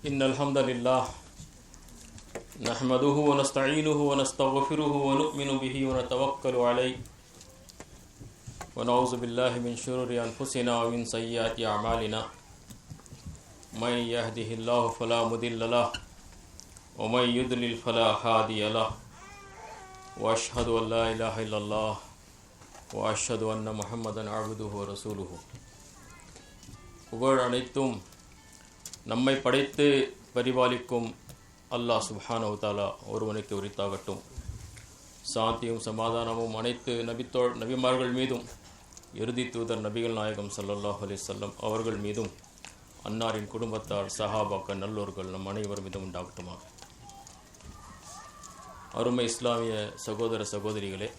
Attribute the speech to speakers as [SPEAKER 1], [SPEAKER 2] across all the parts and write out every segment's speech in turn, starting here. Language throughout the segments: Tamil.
[SPEAKER 1] إن الحمد لله نحمده ونستعينه ونستغفره ونؤمن به ونتوكل عليه ونعوذ بالله من شرور أنفسنا ومن سيئات أعمالنا من يهده الله فلا مضل له ومن يضلل فلا هادي له وأشهد أن لا إله إلا الله وأشهد أن محمدا عبده ورسوله. புகழ் அனைத்தும் நம்மை படைத்து பரிபாலிக்கும் அல்லாஹ் சுப்ஹானஹு வ தஆலா ஒருவனுக்கு உரித்தாகட்டும். சாந்தியும் சமாதானமும் அனைத்து நபிமார்கள் மீதும் இறுதி தூதர் நபிகள் நாயகம் ஸல்லல்லாஹு அலைஹி வஸல்லம் அவர்கள் மீதும் அன்னாரின் குடும்பத்தார் சஹாபாக்கள் நல்லோர்கள் நம் அனைவர் மீதும் உண்டாகட்டுமாக. அருமை இஸ்லாமிய சகோதர சகோதரிகளே,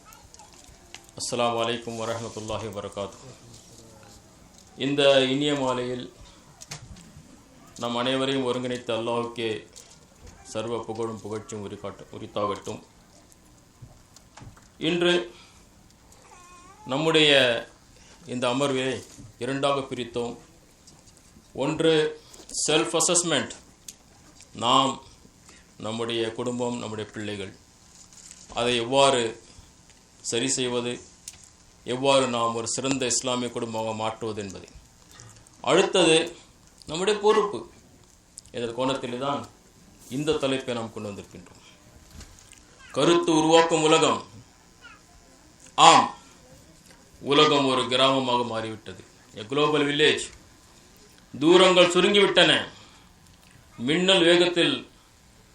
[SPEAKER 1] அஸ்ஸலாமு அலைக்கும் வரஹ்மத்துல்லாஹி வபரகாத்துஹு. இந்த இனிய மாலையில் நம் அனைவரையும் ஒருங்கிணைத்த அல்லாஹ்வுக்கே சர்வ புகழும் புகழ்ச்சியும் உரித்தாகட்டும். இன்று நம்முடைய இந்த அமர்வை இரண்டாக பிரித்தோம். ஒன்று செல்ஃப் அசஸ்மெண்ட், நாம், நம்முடைய குடும்பம், நம்முடைய பிள்ளைகள், அதை எவ்வாறு சரி செய்வது, எவ்வாறு நாம் ஒரு சிறந்த இஸ்லாமிய குடும்பமாக மாற்றுவது என்பது. அடுத்தது நம்முடைய பொறுப்பு. இந்த கோணத்தில் தான் இந்த தலைப்பை நாம் கொண்டு வந்திருக்கின்றோம். கருத்து உருவாக்கும் உலகம். ஆம், உலகம் ஒரு கிராமமாக மாறிவிட்டது. எ குளோபல் வில்லேஜ். தூரங்கள் சுருங்கிவிட்டன. மின்னல் வேகத்தில்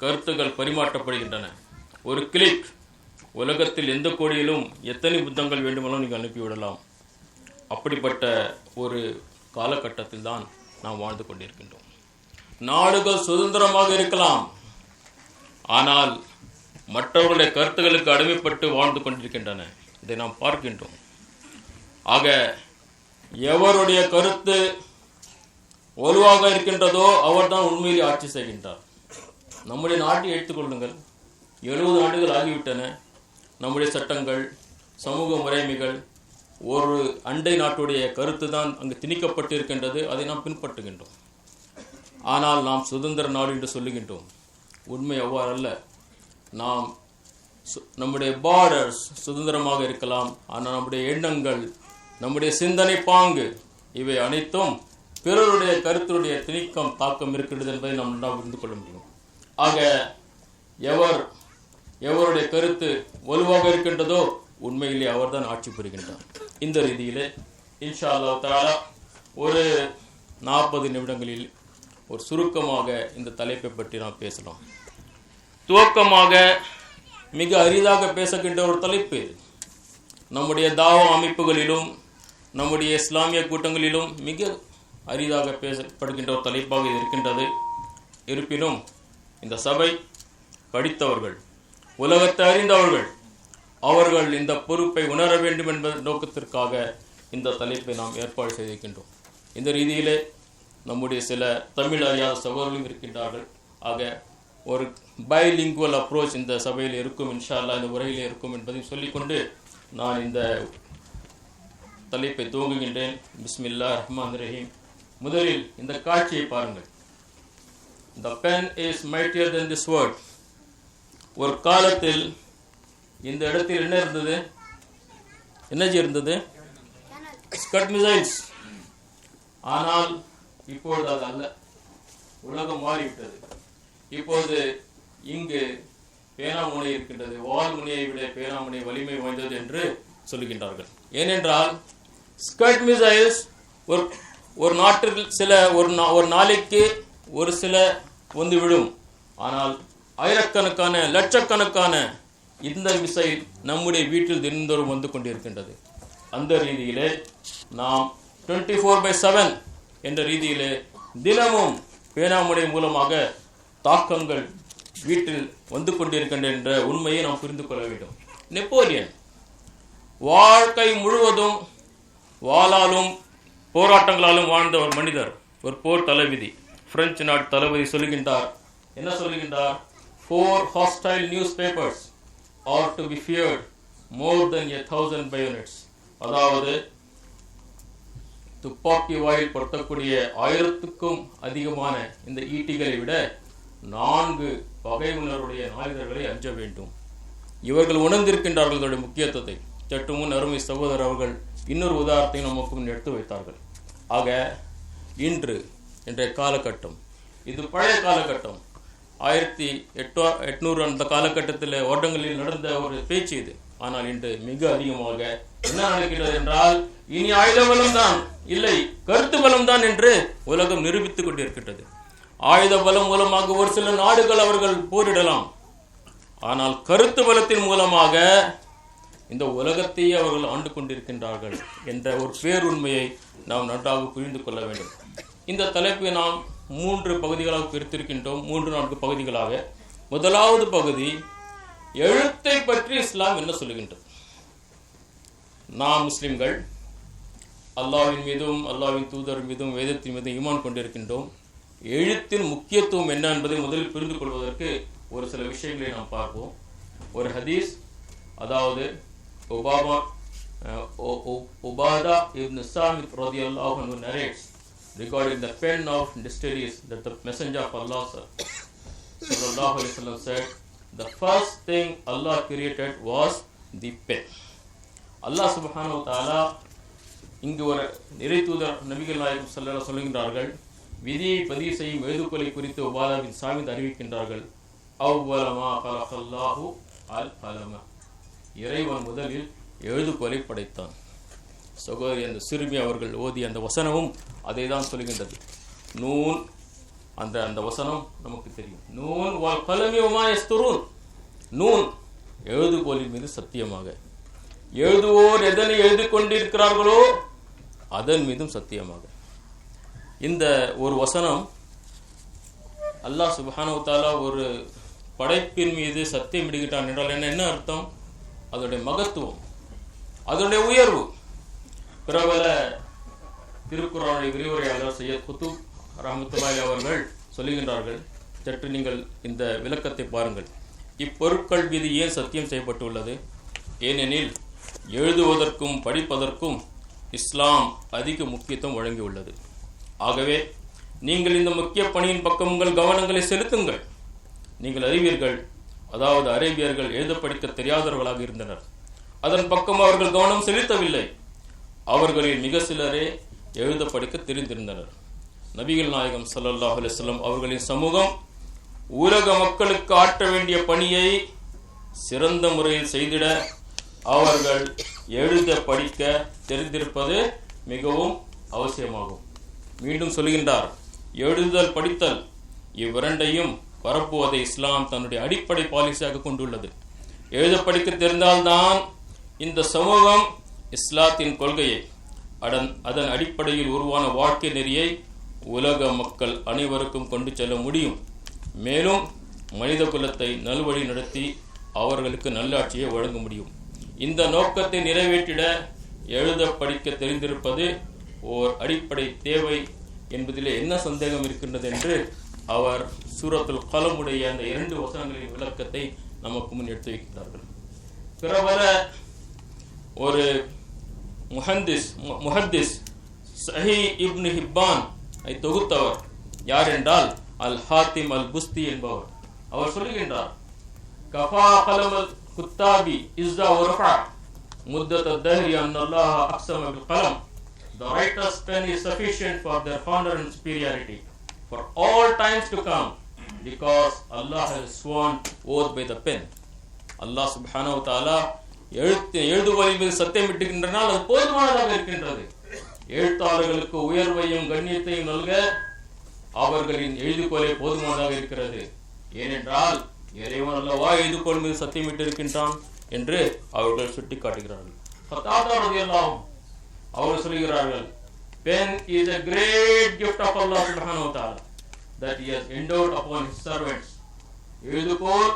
[SPEAKER 1] கருத்துக்கள் பரிமாற்றப்படுகின்றன. ஒரு கிளிக், உலகத்தில் எந்த கோடியிலும் எத்தனை புத்தகங்கள் வேண்டுமானாலும் நீங்கள் அனுப்பிவிடலாம். அப்படிப்பட்ட ஒரு காலகட்டத்தில் தான் நாம் வாழ்ந்து கொண்டிருக்கின்றோம். நாடுகள் சுதந்திரமாக இருக்கலாம், ஆனால் மற்றவர்களுடைய கருத்துக்களுக்கு அடிமைப்பட்டு வாழ்ந்து கொண்டிருக்கின்றன. இதை நாம் பார்க்கின்றோம். ஆக எவருடைய கருத்து வலுவாக இருக்கின்றதோ அவர்தான் உண்மையிலே ஆட்சி செய்கின்றார். நம்முடைய நாட்டை எடுத்துக்கொள்ளுங்கள். 70 ஆண்டுகள் ஆகிவிட்டன. நம்முடைய சட்டங்கள், சமூக முறைமைகள் ஒரு அண்டை நாட்டுடைய கருத்து தான் அங்கு திணிக்கப்பட்டு இருக்கின்றது. அதை நாம் பின்பற்றுகின்றோம். ஆனால் நாம் சுதந்திர நாடு என்று சொல்லுகின்றோம். உண்மை அவ்வாறல்ல. நாம் நம்முடைய பார்டர்ஸ் சுதந்திரமாக இருக்கலாம், ஆனால் நம்முடைய எண்ணங்கள், நம்முடைய சிந்தனை பாங்கு, இவை அனைத்தும் பிறருடைய கருத்துடைய திணிக்கம், தாக்கம் இருக்கின்றது என்பதை நாம் புரிந்து கொள்ள முடியும். ஆக எவருடைய கருத்து வலுவாக இருக்கின்றதோ உண்மையிலே அவர்தான் ஆட்சி புரிகின்றார். இந்த ரீதியிலே இன்ஷா அல்லாஹ் தஆலா ஒரு 40 நிமிடங்களில் ஒரு சுருக்கமாக இந்த தலைப்பை பற்றி நாம் பேசலாம். துவக்கமாக மிக அரிதாக பேசுகின்ற ஒரு தலைப்பு இது. நம்முடைய தாவா அமைப்புகளிலும் நம்முடைய இஸ்லாமிய கூட்டங்களிலும் மிக அரிதாக பேசப்படுகின்ற ஒரு தலைப்பாக இது இருக்கின்றது. இருப்பினும் இந்த சபை படித்தவர்கள், உலகத்தை அறிந்தவர்கள், அவர்கள் இந்த பொறுப்பை உணர வேண்டும் என்பத நோக்கத்திற்காக இந்த தலைப்பை நாம் ஏற்பாடு செய்திருக்கின்றோம். இந்த ரீதியிலே நம்முடைய சில தமிழ் அறியாத சகோதரர்களும் இருக்கின்றார்கள். ஆக ஒரு பைலிங்குவல் அப்ரோச் இந்த சபையில் இருக்கும், இன்ஷா அல்லாஹ் இந்த உரையிலே இருக்கும் என்பதையும் சொல்லிக்கொண்டு நான் இந்த தலைப்பை துவங்குகின்றேன். பிஸ்மில்லாஹிர் ரஹ்மானிர் ரஹீம். முதலில் இந்த காட்சியை பாருங்கள். The pen is mightier than this word. ஒரு காலத்தில் இந்த இடத்தில் என்ன இருந்தது? எனர்ஜி இருந்தது, ஸ்கட் மிசைல்ஸ். ஆனால் இப்பொழுது அது அல்ல. உலகம் மாறிவிட்டது. இப்போது இங்கு பேனாமுனை இருக்கின்றது. வால் முனையை விட பேனாமுனை வலிமை வாய்ந்தது என்று சொல்லுகின்றார்கள். ஏனென்றால் ஸ்கட் மிசைல்ஸ் ஒரு நாட்டில் சில ஒரு நாளைக்கு ஒரு சில வந்து விடும். ஆனால் ஆயிரக்கணக்கான லட்சக்கணக்கான இந்த மிசைல் நம்முடைய வீட்டில் தினந்தோறும் வந்து கொண்டிருக்கின்றது. அந்த ரீதியிலே நாம் 24/7 என்ற ரீதியிலே தினமும் பேனாமுனை மூலமாக தாக்கங்கள் வீட்டில் வந்து கொண்டிருக்கின்ற என்ற உண்மையை நாம் புரிந்து கொள்ள வேண்டும். நெப்போலியன் வாழ்க்கை முழுவதும் வாளாலும் போராட்டங்களாலும் வாழ்ந்த ஒரு மனிதர், ஒரு போர் தளபதி, பிரெஞ்சு நாட்டு தளபதி சொல்லுகின்றார். என்ன சொல்லுகின்றார்? 4 hostile newspapers are to be feared more than 1,000 bayonets. அதாவது துப்பாக்கி வாயில் பொருத்தக்கூடிய 1000க்கும் அதிகமான இந்த ஈட்டிகளை விட 4 பகைவனருடைய நாளிதழ்களை அஞ்ச வேண்டும். இவர்கள் உணர்ந்திருக்கின்றார்கள் இதனுடைய முக்கியத்துவத்தை. சற்று முன் அருமை சகோதரர் அவர்கள் இன்னொரு உதாரணத்தை நமக்கு எடுத்து வைத்தார்கள். ஆக இன்று இன்றைய காலகட்டம் இது பழைய காலகட்டம், 1800 அந்த காலகட்டத்தில் வருடங்களில் நடந்த ஒரு பேச்சு இது. ஆனால் இன்று மிக அதிகமாக என்ன நடக்கிறது என்றால், இனி ஆயுத பலம் தான் இல்லை, கருத்து பலம் தான் என்று உலகம் நிரூபித்துக் கொண்டிருக்கின்றது. ஆயுத பலம் மூலமாக ஒரு சில நாடுகள் அவர்கள் போரிடலாம், ஆனால் கருத்து பலத்தின் மூலமாக இந்த உலகத்தையே அவர்கள் ஆண்டு கொண்டிருக்கின்றார்கள் என்ற ஒரு பேருண்மையை நாம் நன்றாக புரிந்து கொள்ள வேண்டும். இந்த தலைப்பை நாம் 3 பகுதிகளாக பிரித்திருக்கின்றோம், 3-4 பகுதிகளாக. முதலாவது பகுதி, எழுத்தை பற்றி இஸ்லாம் என்ன சொல்லுகின்றது. நாம் முஸ்லிம்கள் அல்லாஹ்வின் மீதும் அல்லாஹ்வின் தூதர் மீதும் வேதத்தின் மீதும் ஈமான் கொண்டிருக்கின்றோம். எழுத்தின் முக்கியத்துவம் என்ன என்பதை முதலில் புரிந்து கொள்வதற்கு ஒரு சில விஷயங்களை நாம் பார்ப்போம். ஒரு ஹதீஸ், அதாவது உபாதா இப்னு சாமித் ரலியல்லாஹு அன்ஹு narrates regarding the pen of distilleries that the messenger of Allah sallallahu alaihi wasallam said, the first thing Allah created was the pen. Allah subhanahu wa ta'ala இங்கு ஒரு இறை தூதர் நபிகள் நாயகம் ஸல்லல்லாஹு சொல்லுகின்றார்கள், விதியை பதிவு செய்யும் எழுதுகோலை குறித்து உபாதா பின் சாமித் அறிவிக்கின்றார்கள். அவ்வலமா கலகல்லாஹு அல் கலம, இறைவன் முதலில் எழுதுகோலை படைத்தான். சகோதரி அந்த சிறுமி அவர்கள் ஓதிய அந்த வசனமும் அதை தான் சொல்கின்றது. நூன், அந்த வசனம் நமக்கு தெரியும். நூன் வல் கலமி வமா யஸ்துரூன், நூன் எழுதுகோலின் மீது சத்தியமாக, எழுதுவோர் எதனை எழுதி கொண்டிருக்கிறார்களோ அதன் மீதும் சத்தியமாக. இந்த ஒரு வசனம் அல்லாஹ் சுப்ஹானஹு வ தஆலா ஒரு படைப்பின் மீது சத்தியம் இடுகின்றான் என்றால் என்ன அர்த்தம்? அதனுடைய மகத்துவம், அதனுடைய உயர்வு. பிரபல திருக்குர்ஆனுடைய விரிவுரையாளர் சையத் குத்துப் ரஹ்மத்துல்லாஹி அவர்கள் சொல்லுகின்றார்கள், சற்று நீங்கள் இந்த விளக்கத்தை பாருங்கள். இப்பொருட்கள் மீது ஏன் சத்தியம் செய்யப்பட்டுள்ளது? ஏனெனில் எழுதுவதற்கும் படிப்பதற்கும் இஸ்லாம் அதிக முக்கியத்துவம் வழங்கியுள்ளது. ஆகவே நீங்கள் இந்த முக்கிய பணியின் பக்கம் உங்கள் கவனங்களை செலுத்துங்கள். நீங்கள் அறிவீர்கள், அதாவது அரேபியர்கள் எழுத படிக்க தெரியாதவர்களாக இருந்தனர். அதன் பக்கம் அவர்கள் கவனம் செலுத்தவில்லை. அவர்களில் மிக சிலரே எழுத படிக்க தெரிந்திருந்தனர். நபிகள் நாயகம் ஸல்லல்லாஹு அலைஹி வஸல்லம் அவர்களின் சமூகம் உலக மக்களுக்கு ஆற்ற வேண்டிய பணியை சிறந்த முறையில் செய்திட அவர்கள் எழுத படிக்க தெரிந்திருப்பது மிகவும் அவசியமாகும். மீண்டும் சொல்கின்றார், எழுதுதல் படித்தல் இவ்விரண்டையும் பரப்புவதை இஸ்லாம் தன்னுடைய அடிப்படை பாலிசியாக கொண்டுள்ளது. எழுத படிக்க தெரிந்தால்தான் இந்த சமூகம் இஸ்லாத்தின் கொள்கையை, அதன் அடிப்படையில் உருவான வாழ்க்கை நெறியை உலக மக்கள் அனைவருக்கும் கொண்டு செல்ல முடியும். மேலும் மனித குலத்தை நல்வழி நடத்தி அவர்களுக்கு நல்லாட்சியை வழங்க முடியும். இந்த நோக்கத்தை நிறைவேற்றிட எழுத படிக்க தெரிந்திருப்பது ஓர் அடிப்படை தேவை என்பதிலே என்ன சந்தேகம் இருக்கின்றது என்று அவர் சூரத்துல் கலமுடைய அந்த 2 வசனங்களின் விளக்கத்தை நமக்கு முன் எடுத்து வைக்கிறார்கள். பிரபல ஒரு முஹத்திஸ் சஹீஹ் இப்னு ஹிப்பான் ஐ தொகுத்தவர் யார் என்றால் அல் ஹாத்திம் அல் புஸ்தி என்பவர். அவர் சொல்லுகின்றார், கஃபா கலமல் குத்தாபி இஸ்ஸா வர்ஃபா முத்தத் அத்-தஹரி அன்னல்லாஹ அக்ஸம பில் கலம். The writer's pen is sufficient for their honor and superiority for all times to come, because Allah has sworn oath by the pen. Allah subhanahu wa ta'ala எழுதுகோலின் மீது சத்தியமிட்டுகின்றனால் அது போதுமானதாக இருக்கின்றது. எழுத்தாளர்களுக்கு உயர்வையும் கண்ணியத்தையும் நல்க அவர்களின் எழுதுகோலை போதுமானதாக இருக்கிறது. ஏனென்றால் இறைவன் அல்லவா எழுதுகோல் மீது சத்தியமிட்டு இருக்கின்றான் என்று அவர்கள் சுட்டிக்காட்டுகிறார்கள். கத்தாதா ரலியல்லாஹு அவர்கள் சொல்கிறார்கள், pen is a great gift of Allah subhanahu wa ta'ala that he has endowed upon his servants. எழுதுகோல்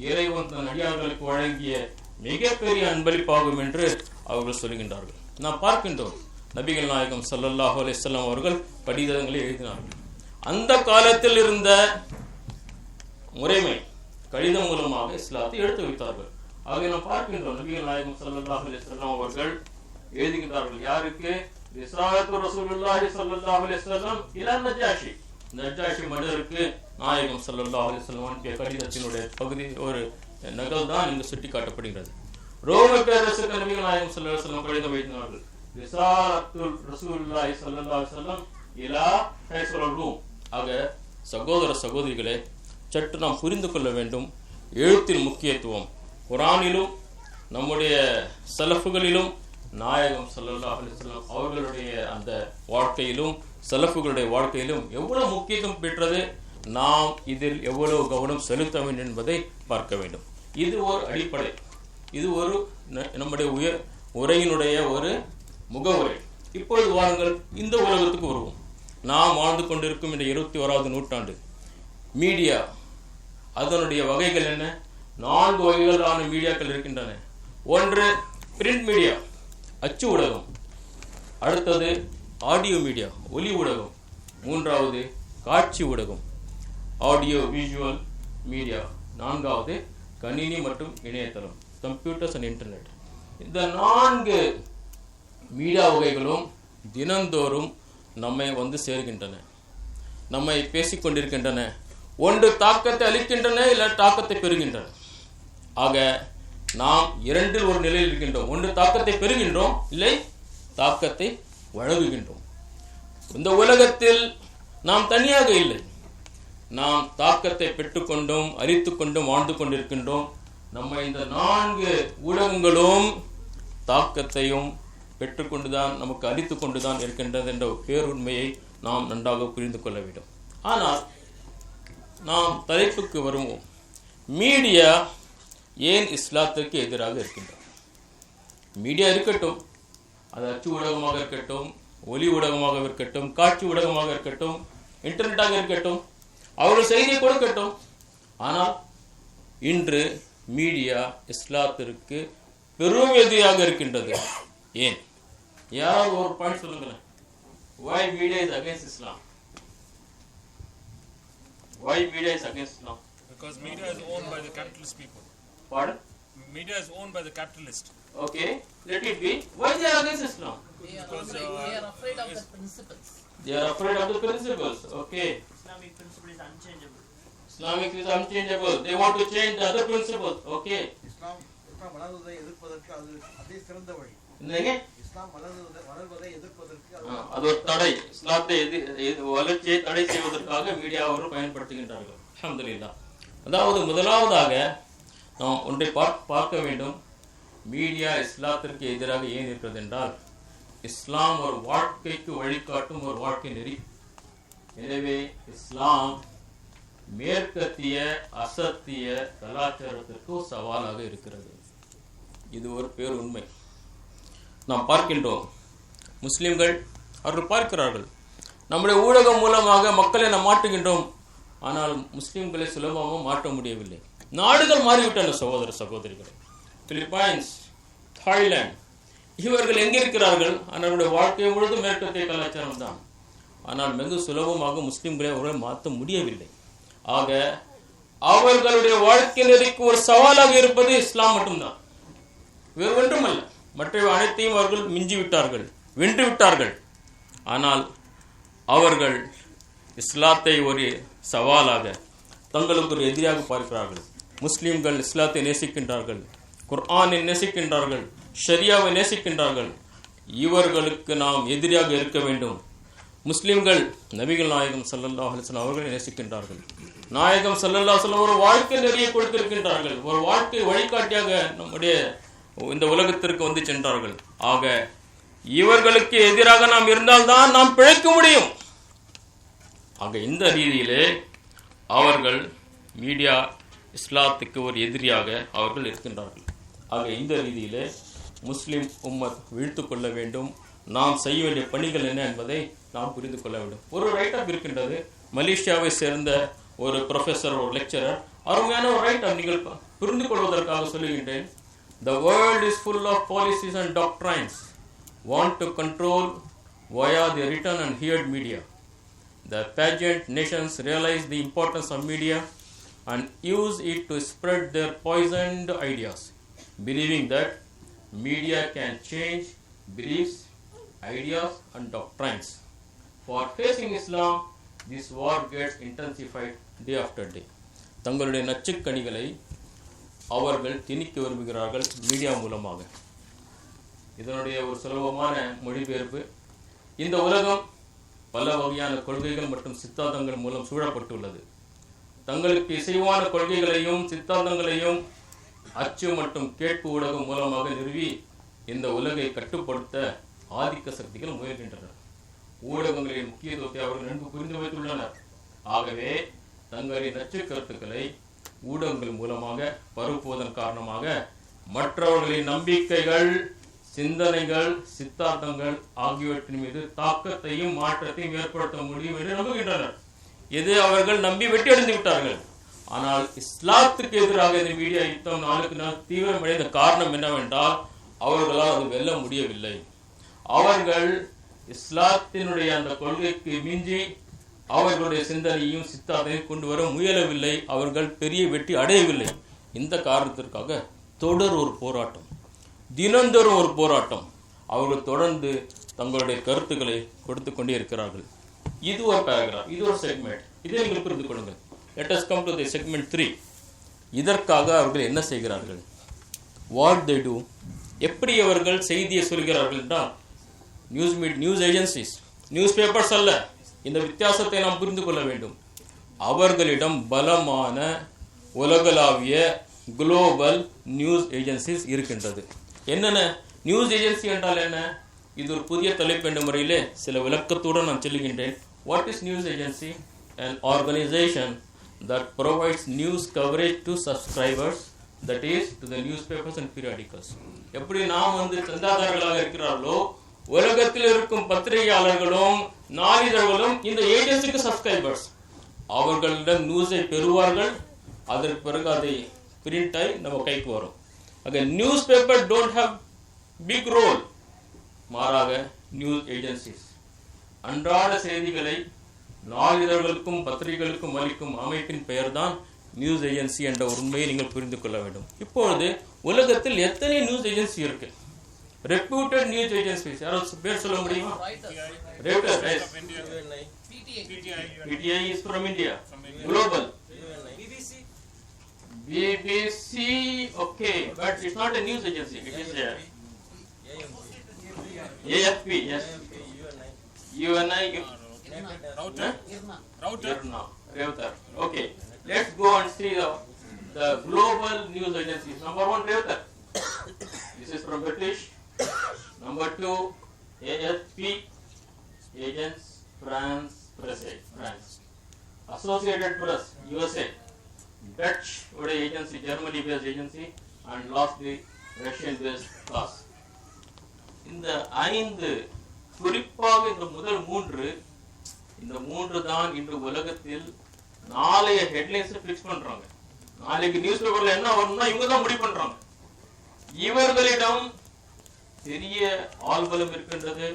[SPEAKER 1] இறைவன் தன் அடியார்களுக்கு வழங்கிய மிகப்பெரிய அன்பளிப்பாகும் என்று அவர்கள் சொல்கின்றார்கள். நாம் பார்க்கின்றோம், நபிகள் நாயகம் ஸல்லல்லாஹு அலைஹி வஸல்லம் அவர்கள் கடிதங்களை எழுதினார்கள். அந்த காலத்தில் இருந்த முறைமை கடிதம் மூலமாக இஸ்லாத்தை எடுத்து வைத்தார்கள். ஆக நாம் பார்க்கின்றோம், நபிகள் நாயகம் ஸல்லல்லாஹு அலைஹி வஸல்லம் அவர்கள் எழுதுகின்றார்கள். யாருக்கு? ரிசாலத்து ரசூலுல்லாஹி ஸல்லல்லாஹு அலைஹி வஸல்லம் இலா நஜாஷி. நஜாஷி மன்னருக்கு நாயகம் ஸல்லல்லாஹு அலைஹி வஸல்லம் அனுப்பிய கடிதத்தினுடைய பகுதி ஒரு நகல் தான் இங்கு சுட்டி காட்டப்படுகிறது. ரோம பேரரசுக்கு நபிகள் நாயகம் ஸல்லல்லாஹு அலைஹி வஸல்லம் கடிதம் எழுதினார்கள். ரிசாலத்து ரசூலுல்லாஹி ஸல்லல்லாஹு அலைஹி வஸல்லம் இலா கைஸர் ரூம். ஆக சகோதர சகோதரிகளே, சற்று நாம் புரிந்து கொள்ள வேண்டும் எழுத்தின் முக்கியத்துவம். குர்ஆனிலும் நம்முடைய சலஃபுகளிலும் நாயகம் ஸல்லல்லாஹு அலைஹி வஸல்லம் அவர்களுடைய அந்த வாழ்க்கையிலும் சலஃபுகளுடைய வாழ்க்கையிலும் எவ்வளவு முக்கியத்துவம் பெற்றது, நாம் இதில் எவ்வளவு கவனம் செலுத்த வேண்டும் என்பதை பார்க்க வேண்டும். இது ஒரு அடிப்படை, இது ஒரு நம்முடைய உரையினுடைய ஒரு முகவுரை. இப்பொழுது வாருங்கள் இந்த உலகத்துக்கு வருவோம். நாம் வாழ்ந்து கொண்டிருக்கும் இந்த 21வது நூற்றாண்டு மீடியா, அதனுடைய வகைகள் என்ன? 4 வகைகளான மீடியாக்கள் இருக்கின்றன. ஒன்று பிரிண்ட் மீடியா, அச்சு ஊடகம். அடுத்தது ஆடியோ மீடியா, ஒலி ஊடகம். மூன்றாவது காட்சி ஊடகம், ஆடியோ விஷுவல் மீடியா. நான்காவது கணினி மற்றும் இணையதளம், கம்ப்யூட்டர்ஸ் அண்ட் இன்டர்நெட். இந்த 4 மீடியா வகைகளும் தினந்தோறும் நம்மை வந்து சேர்கின்றன, நம்மை பேசிக்கொண்டிருக்கின்றன. ஒன்று தாக்கத்தை அளிக்கின்றன, இல்லை தாக்கத்தை பெறுகின்றன. ஆக நாம் இரண்டில் ஒரு நிலையில் இருக்கின்றோம். ஒன்று தாக்கத்தை பெறுகின்றோம், இல்லை தாக்கத்தை வழங்குகின்றோம். இந்த உலகத்தில் நாம் தனியாக இல்லை, நாம் தாக்கத்தை பெற்றுக்கொண்டும் அளித்துக்கொண்டும் வாழ்ந்து கொண்டிருக்கின்றோம். நம்ம இந்த 4 ஊடகங்களும் தாக்கத்தையும் பெற்றுக்கொண்டுதான் நமக்கு அளித்து கொண்டுதான் இருக்கின்றது என்ற பேருண்மையை நாம் நன்றாக புரிந்து கொள்ள வேண்டும். ஆனால் நாம் தலைப்புக்கு வருவோம். மீடியா ஏன் இஸ்லாத்திற்கு எதிராக இருக்கின்றது? மீடியா இருக்கட்டும், அது அச்சு ஊடகமாக இருக்கட்டும், ஒலி ஊடகமாக இருக்கட்டும், காட்சி ஊடகமாக இருக்கட்டும், இன்டர்நெட்டாக இருக்கட்டும், அவர்கள் செய்தியை கொடுக்கட்டும். ஆனால் இன்று மீடியா இஸ்லாத்திற்கு பெரும் எதிராக இருக்கின்றது. ஏன்? யாராவது ஒரு பாயிண்ட் சொல்லுங்களேன். Why media is against Islam? Why media is against Islam?
[SPEAKER 2] Because media is owned by the capitalist people.
[SPEAKER 1] Pardon?
[SPEAKER 2] Media is owned by the capitalist.
[SPEAKER 1] Okay, let it be. Why they are against Islam?
[SPEAKER 3] They are afraid of the principles.
[SPEAKER 1] They are afraid of the principles. Okay.
[SPEAKER 4] Islamic principle is unchangeable.
[SPEAKER 1] Islamic is unchangeable. They want to change the other principles. Okay.
[SPEAKER 5] இஸ்லாம் வளர்வதை எதிர்ப்பதற்கு அதே சிறந்த வழி.
[SPEAKER 1] என்னங்க?
[SPEAKER 5] இஸ்லாம் வளர்வதை எதிர்ப்பதற்கு
[SPEAKER 1] அது ஒரு தடை. இஸ்லாத்தை வளர்ச்சியை தடை செய்வதற்காக மீடியா அவர்கள் பயன்படுத்துகின்றார்கள். அல்ஹம்துலில்லாஹ். அதாவது முதலாவதாக நாம் ஒன்றை பார்க்க வேண்டும். மீடியா இஸ்லாத்திற்கு எதிராக ஏன் இருக்கிறது என்றால், இஸ்லாம் ஒரு வாழ்க்கைக்கு வழிகாட்டும் ஒரு வாழ்க்கை நெறி. எனவே இஸ்லாம் மேற்கத்திய அசத்திய கலாச்சாரத்திற்கு சவாலாக இருக்கிறது. இது ஒரு பேர் உண்மை. நாம் பார்க்கின்றோம், முஸ்லிம்கள் அவர்கள் பார்க்கிறார்கள், நம்முடைய ஊடகம் மூலமாக மக்களை நாம் மாற்றுகின்றோம். ஆனால் முஸ்லிம்களை சுலபமாக மாற்ற முடியவில்லை. நாடுகள் மாறிவிட்டன சகோதர சகோதரிகள். பிலிப்பைன்ஸ், தாய்லாந்து, இவர்கள் எங்கிருக்கிறார்கள்? அவர்களுடைய வாழ்க்கை முழுவதும் மேற்கத்திய கலாச்சாரம் தான். ஆனால் வெகு சுலபமாக முஸ்லிம்களை அவர்கள் மாற்ற முடியவில்லை. ஆக அவர்களுடைய வாழ்க்கை நெறிக்கு ஒரு சவாலாக இருப்பது இஸ்லாம் மட்டும்தான், வேறு ஒன்றுமல்ல. மற்ற அனைத்தையும் அவர்கள் மிஞ்சி விட்டார்கள், வென்று விட்டார்கள். ஆனால் அவர்கள் இஸ்லாத்தை ஒரு சவாலாக தங்களுக்கு ஒரு எதிராக பார்க்கிறார்கள். முஸ்லிம்கள் இஸ்லாத்தை நேசிக்கின்றார்கள், குர்ஆனை நேசிக்கின்றார்கள், ஷரியாவை நேசிக்கின்றார்கள். இவர்களுக்கு நாம் எதிராக இருக்க வேண்டும். முஸ்லிம்கள் நபிகள் நாயகம் ஸல்லல்லாஹு அலைஹி வஸல்லம் அவர்களை நேசிக்கின்றார்கள். நாயகம் ஸல்லல்லாஹு அலைஹி வஸல்லம் ஒரு வாழ்க்கை நெறியை கொடுத்திருக்கின்றார்கள், ஒரு வாழ்க்கை வழிகாட்டியாக நம்முடைய இந்த உலகத்திற்கு வந்து சென்றார்கள். ஆக இவர்களுக்கு எதிராக நாம் இருந்தால்தான் நாம் பிழைக்க முடியும். ஆக இந்த ரீதியிலே அவர்கள் மீடியா இஸ்லாத்துக்கு ஒரு எதிரியாக அவர்கள் இருக்கின்றார்கள். ஆக இந்த ரீதியிலே முஸ்லிம் உம்மத் விழித்து கொள்ள வேண்டும். நாம் செய்ய வேண்டிய பணிகள் என்ன என்பதை நாம் புரிந்து கொள்ள வேண்டும். ஒரு ரைட்டப் இருக்கின்றது, மலேசியாவை சேர்ந்த ஒரு ப்ரொஃபஸர், ஒரு லெக்சரர், அருமையான ஒரு ரைட்டப் நீங்கள் புரிந்து கொள்வதற்காக சொல்லுகின்றேன். The world is full of policies and doctrines want to control via the written and heard media. The pageant nations realize the importance of media and use it to spread their poisoned ideas, believing that media can change beliefs, ideas and doctrines. For facing Islam, this war gets intensified day after day. தங்களுடைய நச்சுக்கணிகளை அவர்கள் திணிக்க விரும்புகிறார்கள் மீடியா மூலமாக. இதனுடைய ஒரு சுலபமான மொழிபெயர்ப்பு, இந்த உலகம் பல வகையான கொள்கைகள் மற்றும் சித்தாந்தங்கள் மூலம் சூழப்பட்டுள்ளது. தங்களுக்கு இசைவான கொள்கைகளையும் சித்தாந்தங்களையும் அச்சு மற்றும் கேட்பு ஊடகம் மூலமாக நிறுவி இந்த உலகை கட்டுப்படுத்த ஆதிக்க சக்திகள் முயல்கின்றன. ஊடகங்களின் முக்கியத்துவத்தை அவர்கள் நன்கு புரிந்து வைத்துள்ளனர். ஆகவே தங்களின் நச்சு கருத்துக்களை ஊடகங்கள் மூலமாக பரப்புவதன் காரணமாக மற்றவர்களின் நம்பிக்கைகள், சிந்தனைகள், சித்தாந்தங்கள் ஆகியவற்றின் மீது தாக்கத்தையும் மாற்றத்தையும் ஏற்படுத்த முடியும் என்று நம்புகின்றனர். இது அவர்கள் நம்பி வெற்றி அடைந்து விட்டார்கள். ஆனால் இஸ்லாத்துக்கு எதிராக இந்த மீடியா யுத்தம் நாளுக்கு நாள் தீவிரமடைந்த காரணம் என்னவென்றால் அவர்களால் அது வெல்ல முடியவில்லை. அவர்கள் இஸ்லாத்தினுடைய அந்த கொள்கைக்கு மிஞ்சி அவர்களுடைய சிந்தனையும் சித்தாந்தையும் கொண்டு வர முயலவில்லை. அவர்கள் பெரிய வெற்றி அடையவில்லை. இந்த காரணத்திற்காக தொடர் ஒரு போராட்டம், தினந்தோறும் ஒரு போராட்டம். அவர்கள் தொடர்ந்து தங்களுடைய கருத்துக்களை கொடுத்து கொண்டே இருக்கிறார்கள். இது ஒரு பேராகிராஃப், இது ஒரு செக்மெண்ட். இதை நீங்கள் புரிந்து கொள்ளுங்கள். Let us come to the segment 3. இதற்காக அவர்கள் என்ன செய்கிறார்கள்? What they do? எப்படி அவர்கள் செய்தியை சொல்கிறார்கள் என்றால், நியூஸ் ஏஜென்சிஸ், நியூஸ் பேப்பர்ஸ் அல்ல. இந்த வித்தியாசத்தை நாம் புரிந்து கொள்ள வேண்டும். அவர்களிடம் பலமான உலகளாவிய குளோபல் நியூஸ் ஏஜென்சிஸ் இருக்கின்றது. என்னென்ன நியூஸ் ஏஜென்சி என்றால் என்ன? இது ஒரு புதிய தலைப்பு என்ற முறையிலே சில விளக்கத்துடன் நான் சொல்லுகின்றேன். What is news agency? An organization that provides news coverage to subscribers, that is to the newspapers and periodicals. எப்படி நாம் சந்தாதாரர்களாக இருக்கிறார்களோ, உலகத்தில் இருக்கும் பத்திரிகையாளர்களும் நாளிதழ்களும் இந்த ஏஜென்சிக்கு சப்ஸ்கிரைபர்ஸ். அவர்களிடம் நியூஸை பெறுவார்கள். அதற்கு பிறகு அதை பிரிண்ட் ஆகி நம்ம கைக்கு வரும். ஆக newspaper don't have big role. மாறாக நியூஸ் ஏஜென்சிஸ் அன்றாட செய்திகளை நாளிதழ்களுக்கும் பத்திரிகைகளுக்கும் அளிக்கும் அமைப்பின் பெயர்தான் நியூஸ் ஏஜென்சி என்ற உண்மையை நீங்கள் புரிந்து கொள்ள வேண்டும். இப்பொழுது உலகத்தில் எத்தனை நியூஸ் ஏஜென்சி இருக்கு? ரெப்யூட்டட் நியூஸ் ஏஜென்சிஸ் யாராவது பேர் சொல்ல முடியுமா? Reuters, PTI is from India. Global. BBC, okay, but it's not a news agency. It is AFP, yes. UNI. Router. Okay. Let's go and see the global news agencies. Number 1, Reuters. This is from British. Number 2, AFP, Agence France Presse, France. Associated Press, USA. Dutch agency, Germany based agency, and lastly Russian based TASS. இந்த 5 குறிப்பாக இந்த முதல் 3 இந்த 3 தான் இன்று உலகத்தில் நாளைய ஹெட்லைன்ஸ் பிக்ஸ் பண்றாங்க. நாளைக்கு நியூஸ் பேப்பர்ல என்ன வரும்னா இவங்க தான் முடிவு பண்றாங்க. இவர்களிடம் பெரிய ஆள்பலம் இருக்கின்றது,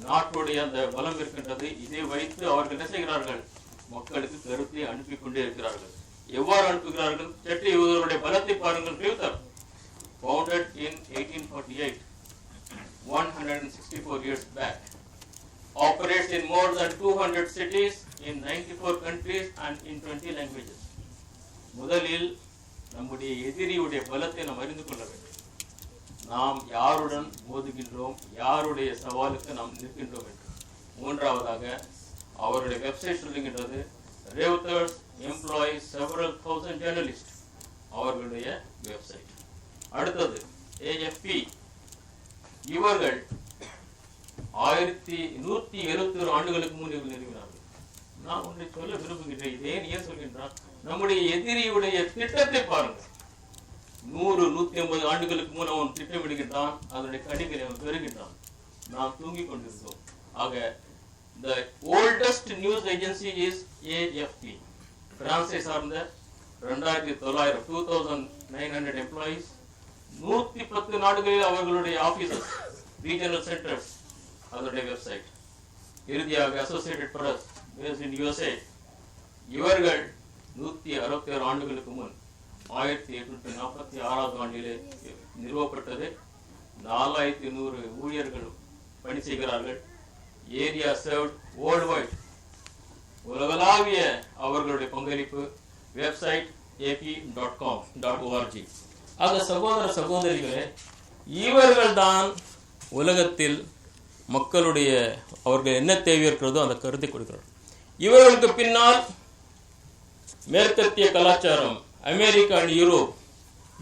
[SPEAKER 1] நாட்டுடைய அந்த பலம் இருக்கின்றது. இதை வைத்து அவர்கள் என்ன செய்கிறார்கள்? மக்களுக்கு கருத்தை அனுப்பி கொண்டே இருக்கிறார்கள். எவ்வாறு அனுப்புகிறார்கள்? சற்று இவர்களுடைய பலத்தை பாருங்கள். Reuters, founded in 1848, 164 years back, operates in more than 200 cities in 94 countries and in 20 languages. முதலில் நம்முடைய எதிரியுடைய பலத்தை நாம் அறிந்து கொள்ள வேண்டும். நாம் யாருடன் மோதுகின்றோம், யாருடைய சவாலுக்கு நாம் நிற்கின்றோம் என்று. மூன்றாவதாக அவருடைய வெப்சைட் சொல்லுகின்றது, Reuters employs several thousand journalists. அவர்களுடைய வெப்சைட். அடுத்தது AFP. இவர்கள் 1171 ஆண்டுகளுக்கு முன் இவர்கள் நிறுவினார்கள். நான் ஒன்றை சொல்ல விரும்புகின்றேன். ஏன் சொல்கின்றான்? நம்முடைய எதிரியுடைய திட்டத்தை பாருங்கள். 100-150 ஆண்டுகளுக்கு முன் அவன் திட்டமிடுகின்றான், அதனுடைய கடிகளை அவன் பெறுகின்றான். நாம் தூங்கிக் கொண்டிருந்தோம். ஆக the oldest news agency is AFP. பிரான்சை சார்ந்த 2900 employees, 110 நாடுகளில் அவர்களுடைய ஆபீசஸ், ரீஜனல் சென்டர்ஸ், அதனுடைய வெப்சைட். இறுதியாக associated press based in USA. இவர்கள் 161 ஆண்டுகளுக்கு முன் 1846 ஆண்டிலே நிறுவப்பட்டது. 4100 ஊழியர்களும் பணி செய்கிறார்கள். ஏரியா சர்வ்ட் வேர்ல்ட் வைட், உலகளாவிய அவர்களுடைய பங்களிப்பு. Website ap.com.org. ஆக சகோதர சகோதரிகளே, இவர்கள் தான் உலகத்தில் மக்களுடைய அவர்கள் என்ன தேவை இருக்கிறதோ அந்த கருத்தை கொடுக்கிறார்கள். இவர்களுக்கு பின்னால் மேற்கத்திய கலாச்சாரம், அமெரிக்கா அண்ட் யூரோப்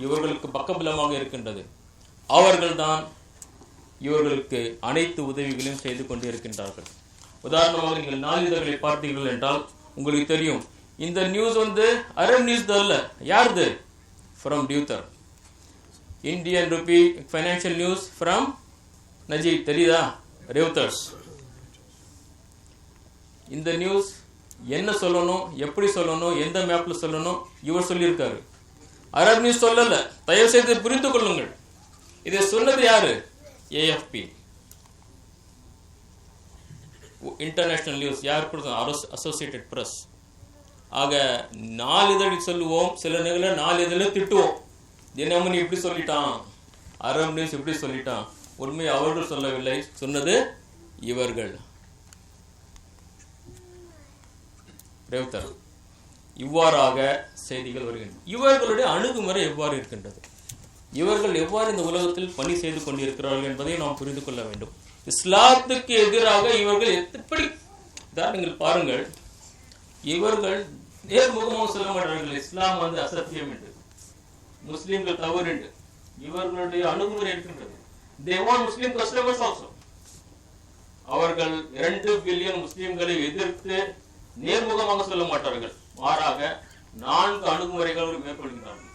[SPEAKER 1] இவர்களுக்கு பக்கபலமாக இருக்கின்றது. அவர்கள்தான் இவர்களுக்கு அனைத்து உதவிகளையும் செய்து கொண்டு இருக்கின்றார்கள். உதாரணமாக நீங்கள் நாளிதழ்களை பார்த்தீர்கள் என்றால் உங்களுக்கு தெரியும், இந்த நியூஸ் அரபு நியூஸ் அல்ல. யாருது? ஃப்ரம் டியூட்டர். Indian rupee financial news from Najeeb, தெரியுதா? ரெவுட்டர்ஸ். இந்த நியூஸ் என்ன சொல்லணும், எப்படி சொல்லணும், எந்த மேப்ல சொல்லணும் இவர் சொல்லியிருக்காரு. அரபு நியூஸ் சொல்லல. தயவு செய்து புரிந்து கொள்ளுங்கள். இதை சொன்னது யாரு? AFP, international news. யார் கொடுத்தோம்? Associated press. ஆக நாளிதழில் சொல்லுவோம், சில நேரங்களில் நாளிதழில் திட்டுவோம். தினமணி இப்படி சொல்லிட்டான், அரபு நியூஸ் இப்படி சொல்லிட்டான். உண்மை அவர்கள் சொல்லவில்லை, சொன்னது இவர்கள். இவ்வாறாக செய்திகள் வருகின்றன. இவர்களுடைய அணுகுமுறை எவ்வாறு இருக்கின்றது, இவர்கள் எவ்வாறு இந்த உலகத்தில் பணி செய்து கொண்டிருக்கிறார்கள் என்பதை நாம் புரிந்து கொள்ள வேண்டும். இஸ்லாத்துக்கு எதிராக இவர்கள் எப்படி, நீங்கள் பாருங்கள், இவர்கள் நேர்முகமாக சொல்ல மாட்டார்கள் இஸ்லாம் அசத்தியம் என்று, முஸ்லிம்கள் தவறு என்று. இவர்களுடைய அணுகுமுறை இருக்கின்றது. They want Muslim customers also. அவர்கள் 2 பில்லியன் முஸ்லிம்களை எதிர்த்து நேர்முகமாக சொல்ல மாட்டார்கள். மாறாக 4 அணுகுமுறைகள் மேற்கொள்கிறார்கள்.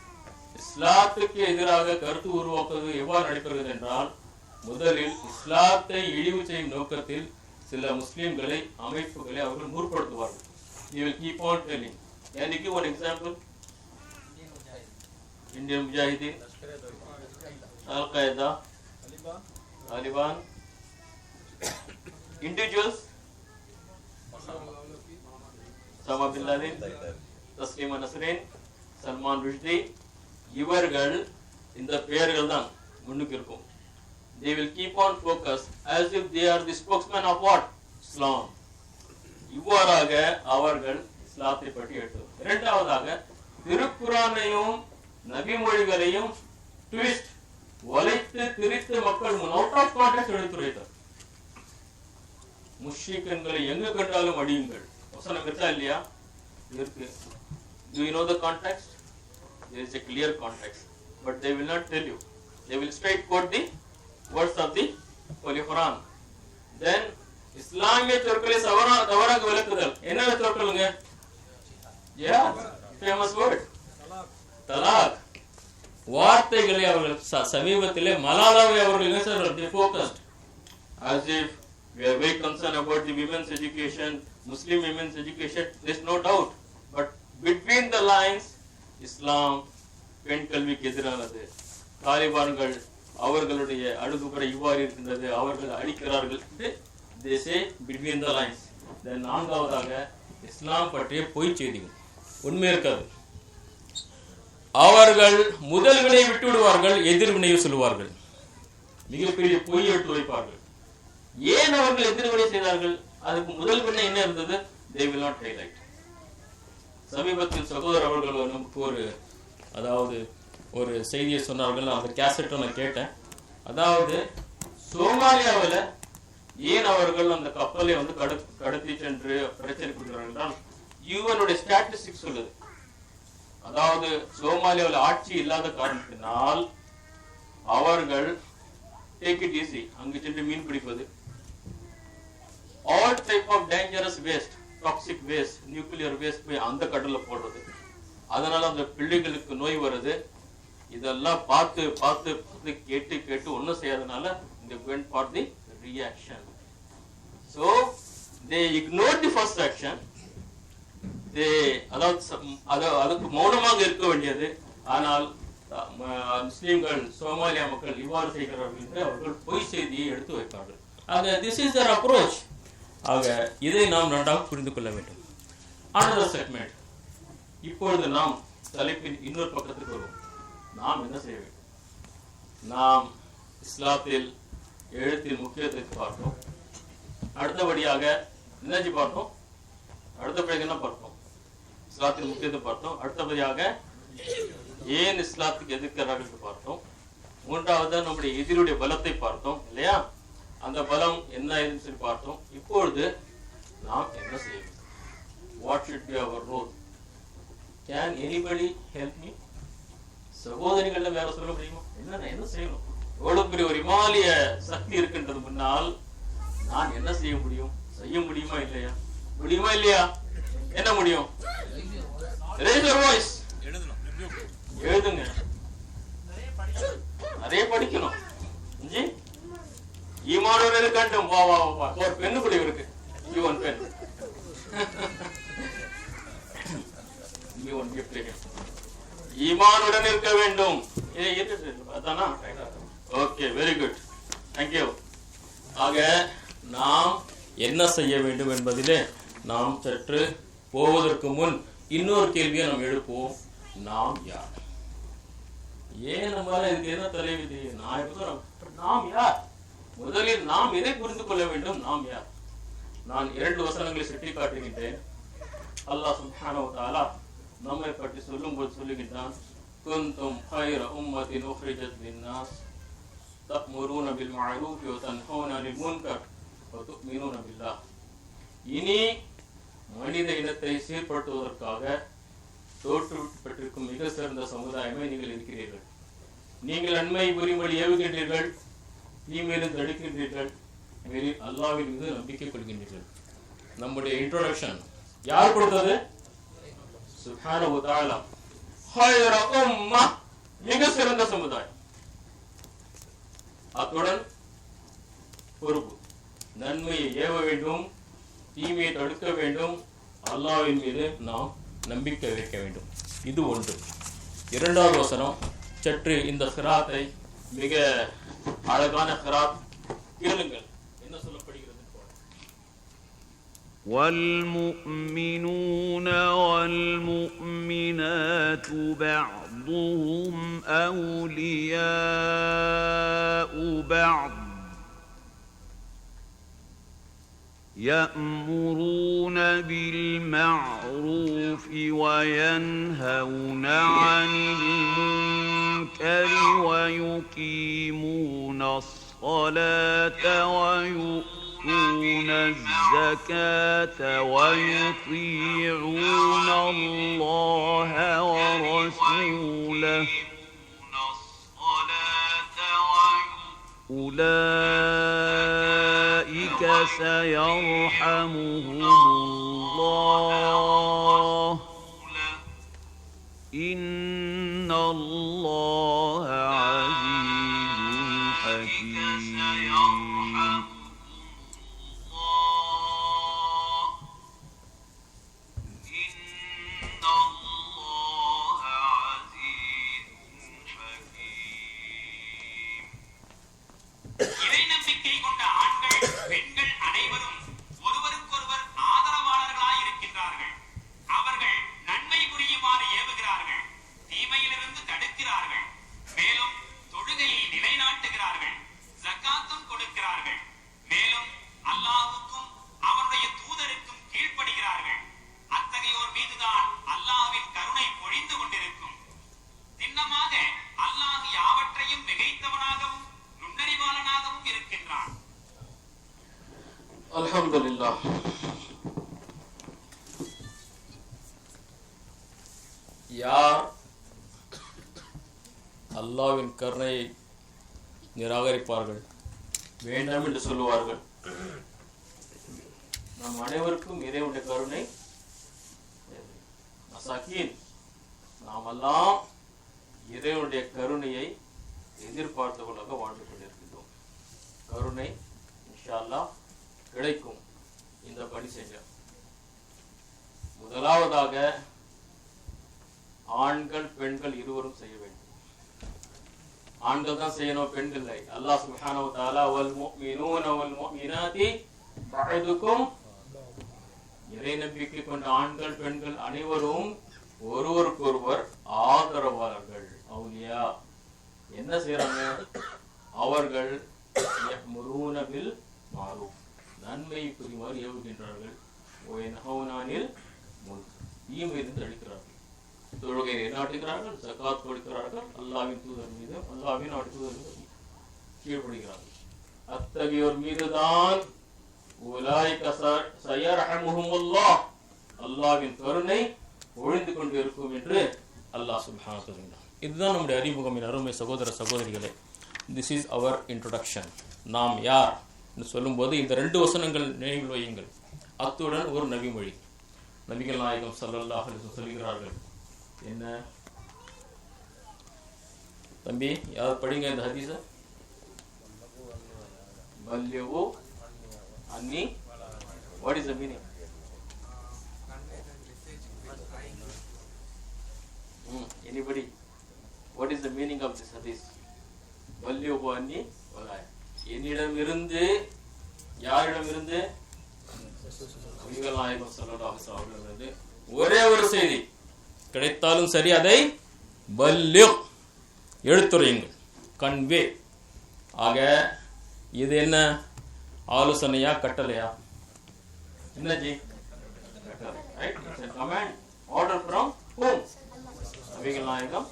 [SPEAKER 1] இஸ்லாத்துக்கு எதிராக கருத்து உருவாக்குவது எவ்வாறு நடைபெறுகிறது என்றால், முதலில் இஸ்லாத்தை இழிவு செய்யும் நோக்கத்தில் சில முஸ்லிம்களை, அமைப்புகளை அவர்கள் முற்படுத்துவார்கள். They will keep on telling. Can you give one example? Indian Mujahideen, Al-Qaeda, Taliban, individuals, Osama bin Laden, Taslima Nasrin, Salman Rushdie, இவர்கள் இந்த பெயர்கள் தான் முன்னுக்கு இருக்கும். They will keep on focus as if they are the spokesman of what? Islam. இவ்வாறாக அவர்கள் இஸ்லாத்தை பற்றி எடுத்து. இரண்டாவதாக திருக்குரானையும் நபிமொழிகளையும் ட்விஸ்ட், வளைத்து திரித்து மக்கள் முன் அவுட் ஆஃப் கான்டெக்ஸ்ட் எடுத்துரைத்தார். முஷ்ரிக்களை எங்கு கண்டாலும் அடியுங்கள். வசனம் இருக்கா இல்லையா? இருக்கு. Do you know the context? There is a clear context, but they will not tell you. They will straight quote the words of the Holy Quran. Then இஸ்லாமிய சொற்களை தவறாக விளக்குதல். என்ன சொற்களுங்க? Yeah, famous word. தலாக். வார்த்தைகளை அவர்கள் சமீபத்திலே மலாலாவை அவர்கள் என்ன சொல்றாங்க? They focused as if we are very concerned about the women's education, Muslim women's education. There's no doubt, but between the lines, இஸ்லாம் பெண் கல்விக்கு எதிரானது. தாலிபான்கள் அவர்களுடைய அணுகுமுறை இவ்வாறு இருக்கின்றது, அவர்கள் அடிக்கிறார்கள். They say between the lines. Then நான்காவதாக இஸ்லாம் பற்றிய பொய் செய்திகள், உண்மை இருக்காது. அவர்கள் முதல் வினை விட்டு விடுவார்கள், எதிர்வினையை சொல்லுவார்கள், மிகப்பெரிய பொய் எடுத்து வைப்பார்கள். ஏன் அவர்கள் எதிர்வினை செய்தார்கள்? அதுக்கு முதல் வினை என்ன இருந்தது? They will not highlight. சமீபத்தில் சகோதரர் அவர்கள் நமக்கு ஒரு செய்தியை சொன்னார்கள். அந்த கேசட்டை நான் கேட்டேன். அதாவது சோமாலியாவில் ஏன் அவர்கள் அந்த கப்பலை கடத்தி சென்று பிரச்சனை கொடுக்கிறார்கள் என்றால், யுஎனுடைய ஸ்டாட்டிஸ்டிக்ஸ் சொல்லுது. அதாவது சோமாலியாவில் ஆட்சி இல்லாத காரணத்தினால் அவர்கள் டேக் இட் ஈஸி, அங்கு சென்று மீன் பிடிப்பது, all type of dangerous waste, toxic waste, nuclear waste போய் அந்த கடல்ல போடுறது. அதனால அந்த பிள்ளைகளுக்கு நோய் வருது. இதெல்லாம் பார்த்து பார்த்து பார்த்து கேட்டு கேட்டு ஒன்றும் செய்யாதனால they went for the reaction. So they ignored the first action. அதுக்கு மௌனமாக இருக்க வேண்டியது. ஆனால் முஸ்லிம்கள், சோமாலியா மக்கள் இவ்வாறு செய்கிறார்கள் என்று அவர்கள் பொய் செய்தியை எடுத்து வைப்பார்கள். ஆக this is their approach. ஆக இதை நாம் நன்றாக புரிந்து கொள்ள வேண்டும். Another segment. இப்பொழுது நாம் தலைப்பின் இன்னொரு பக்கத்துக்கு வருவோம். நாம் என்ன செய்ய வேண்டும்? நாம் இஸ்லாத்தில் எழுத்தின் முக்கியத்துவத்தை பார்த்தோம். அடுத்தபடியாக என்னச்சு பார்த்தோம்? அடுத்தபடியாக என்ன பார்த்தோம்? இஸ்லாத்தின் முக்கியத்துவத்தை பார்த்தோம். அடுத்தபடியாக ஏன் இஸ்லாத்துக்கு எதிர்க்கிறார்கள் பார்த்தோம். மூன்றாவது நம்முடைய எதிரியுடைய பலத்தை பார்த்தோம் இல்லையா? அந்த பலம் என்ன ஏதுன்னு சொல்லி பார்த்தோம். இப்பொழுது நாம் என்ன செய்யணும்? What should be our role? Can anybody help me? சகோதரிகள வேற சொல்ல முடியுமா? என்ன செய்யணும்? எவ்வளவு பெரிய ஒரு இமாலய சக்தி இருக்கின்றது முன்னால் நான் என்ன செய்ய முடியும்? செய்ய முடியுமா இல்லையா? முடியுமா இல்லையா? என்ன முடியும்? Raise your voice. எழுதுங்க. நிறைய படிக்கணும். ஈமானோட இருக்கட்டும். வா வா வா. ஒரு பெண்ணு கூட இருக்கு. ஈவன் பெண். Even gift. ஈமானுடன் இருக்க வேண்டும். அதானா? Okay, very good. Thank you. ஆக நாம் என்ன செய்ய வேண்டும் என்பதிலே நாம் சற்று போவதற்கு முன் இன்னொரு கேள்வியை நாம் எழுப்புவோம். நாம் யார்? ஏன் நம்மளால இதுக்கு என்ன தலைவிதி? நாம் யார்? முதலில் நாம் எதை புரிந்து கொள்ள வேண்டும்? நாம் யார்? நான் 2 வசனங்களை சுட்டி காட்டுகின்றேன். அல்லாஹ் சுப்ஹானஹு வ தஆலா நம்மை பற்றி சொல்லும்போது சொல்லுகின்றான், குந்தும் கைர உம்மத்தின் உக்ரிஜத் லின்னாஸ் தஅமுரூன பில் மஅரூஃபி வ தன்ஹூன அனில் முன்கர் வ து'மினூன பில்லாஹ். இனி மனித இனத்தை சீர்படுத்துவதற்காக தோற்றுவிட்டிருக்கும் மிக சிறந்த சமுதாயமே நீங்கள் இருக்கிறீர்கள். நீங்கள் நன்மை புரியும்படி ஏவுகின்றீர்கள், தீமையிலிருந்து தடுக்கின்றீர்கள், மேலும் அல்லாஹ்வின் மீது நம்பிக்கை கொள்கின்றீர்கள். நம்முடைய இன்ட்ரோடக்ஷன் யார் கொடுத்தது? சுப்ஹானஹு வ தஆலா. ஹைர உம்ம, மிக சிறந்த சமுதாயம். அத்துடன் பொறுப்பு, நன்மையை ஏவ வேண்டும், தீமையை தடுக்க வேண்டும், அல்லாஹ்வின் மீது நாம் நம்பிக்கை வைக்க வேண்டும். இது ஒன்று. 2வது வசனம் சற்று இந்த கிராத்தை மிக அழகான கிராத் கேளுங்கள். என்ன சொல்லப்படுகிறது?
[SPEAKER 6] والمؤمنون والمؤمنات بعضهم أولياء بعض يأمرون بالمعروف وينهون عن المنكر ويقيمون الصلاة ويؤتون الزكاة ويطيعون الله ورسوله أولئك سيرحمهم الله إن الله عزيز حكيم.
[SPEAKER 1] அல்ஹம்துலில்லாஹ். யார் அல்லாஹ்வின் கருணையை நிராகரிப்பார்கள், வேண்டாம் என்று சொல்லுவார்கள்? நம் அனைவருக்கும் இறைவனுடைய கருணை மசாக்கீன். நாமெல்லாம் இறைவனுடைய கருணையை எதிர்பார்த்து கொண்டாக வாழ்ந்து கொண்டிருக்கின்றோம். கருணை இன்ஷா அல்லாஹ் கிடைக்கும். இந்த பணி செய்ய முதலாவதாக ஆண்கள் பெண்கள் இருவரும் செய்ய வேண்டும். ஆண்கள் தான் செய்யணும், பெண்கள் இல்லை. அல்லாஹ் சுப்ஹானஹு வ தஆலா வல் முஃமினூன வல் முஃமினாத்தி பஅதுக்கும், இறை நம்பிக்கை கொண்ட ஆண்கள் பெண்கள் அனைவரும் ஒருவருக்கொருவர் ஆதரவாளர்கள். அவுலியா என்ன செய்யறாங்க? அவர்கள் யஅ்முரூன பில் மாரூஃப், நன்மை புரியுமாறு ஏவுகின்றார்கள். வயன்ஹவுன அனில் முன்கர், தீமையை தடுக்கிறார்கள். தொழுகை நிலைநாட்டுகிறார்கள், ஜகாத் கொடுக்கிறார்கள், அல்லாஹ்வின் தூதர் மீது அல்லாஹ்வின் தூதர் மீது கீழ்ப்படுகிறார்கள். அத்தகையோர் மீதுதான் உலாயிக சயர்ஹமுஹுமுல்லாஹ், அல்லாஹ்வின் கருணை ஒழிந்து கொண்டு இருக்கும் என்று அல்லாஹ் சுப்ஹானஹு வ தஆலா சொல்கிறார். இதுதான் நம்முடைய அறிமுகமின் அருமை சகோதர சகோதரிகளே. This is our introduction. நாம் யார் என்று சொல்லும்போது இந்த 2 வசனங்கள் நினைவில் வையுங்கள். அத்துடன் ஒரு நபிமொழி. நபிகள் நாயகம் ஸல்லல்லாஹு அலைஹி வஸல்லம் சொல்கிறார்கள். என்ன தம்பி, யார் படிங்க இந்த ஹதீஸ? பல்யவு அன்னி. What is the meaning? Anybody? What is the meaning of this hadith? பல்யவு அன்னி வலாய. என்னிடமிருந்து, யாரிடமிருந்து? நபிகள் நாயகம் ஸல்லல்லாஹு அலைஹி வஸல்லம் ஒரே ஒரு செய்தி கிடைத்தாலும் சரி, அதை பல்லிக் எடுத்துரையுங்கள், கன்வே. ஆக இது என்ன ஆலோசனையா கட்டளையா? என்ன ஜி? கட்டளை. Right? It's a command, order from whom? நபிகள் நாயகம்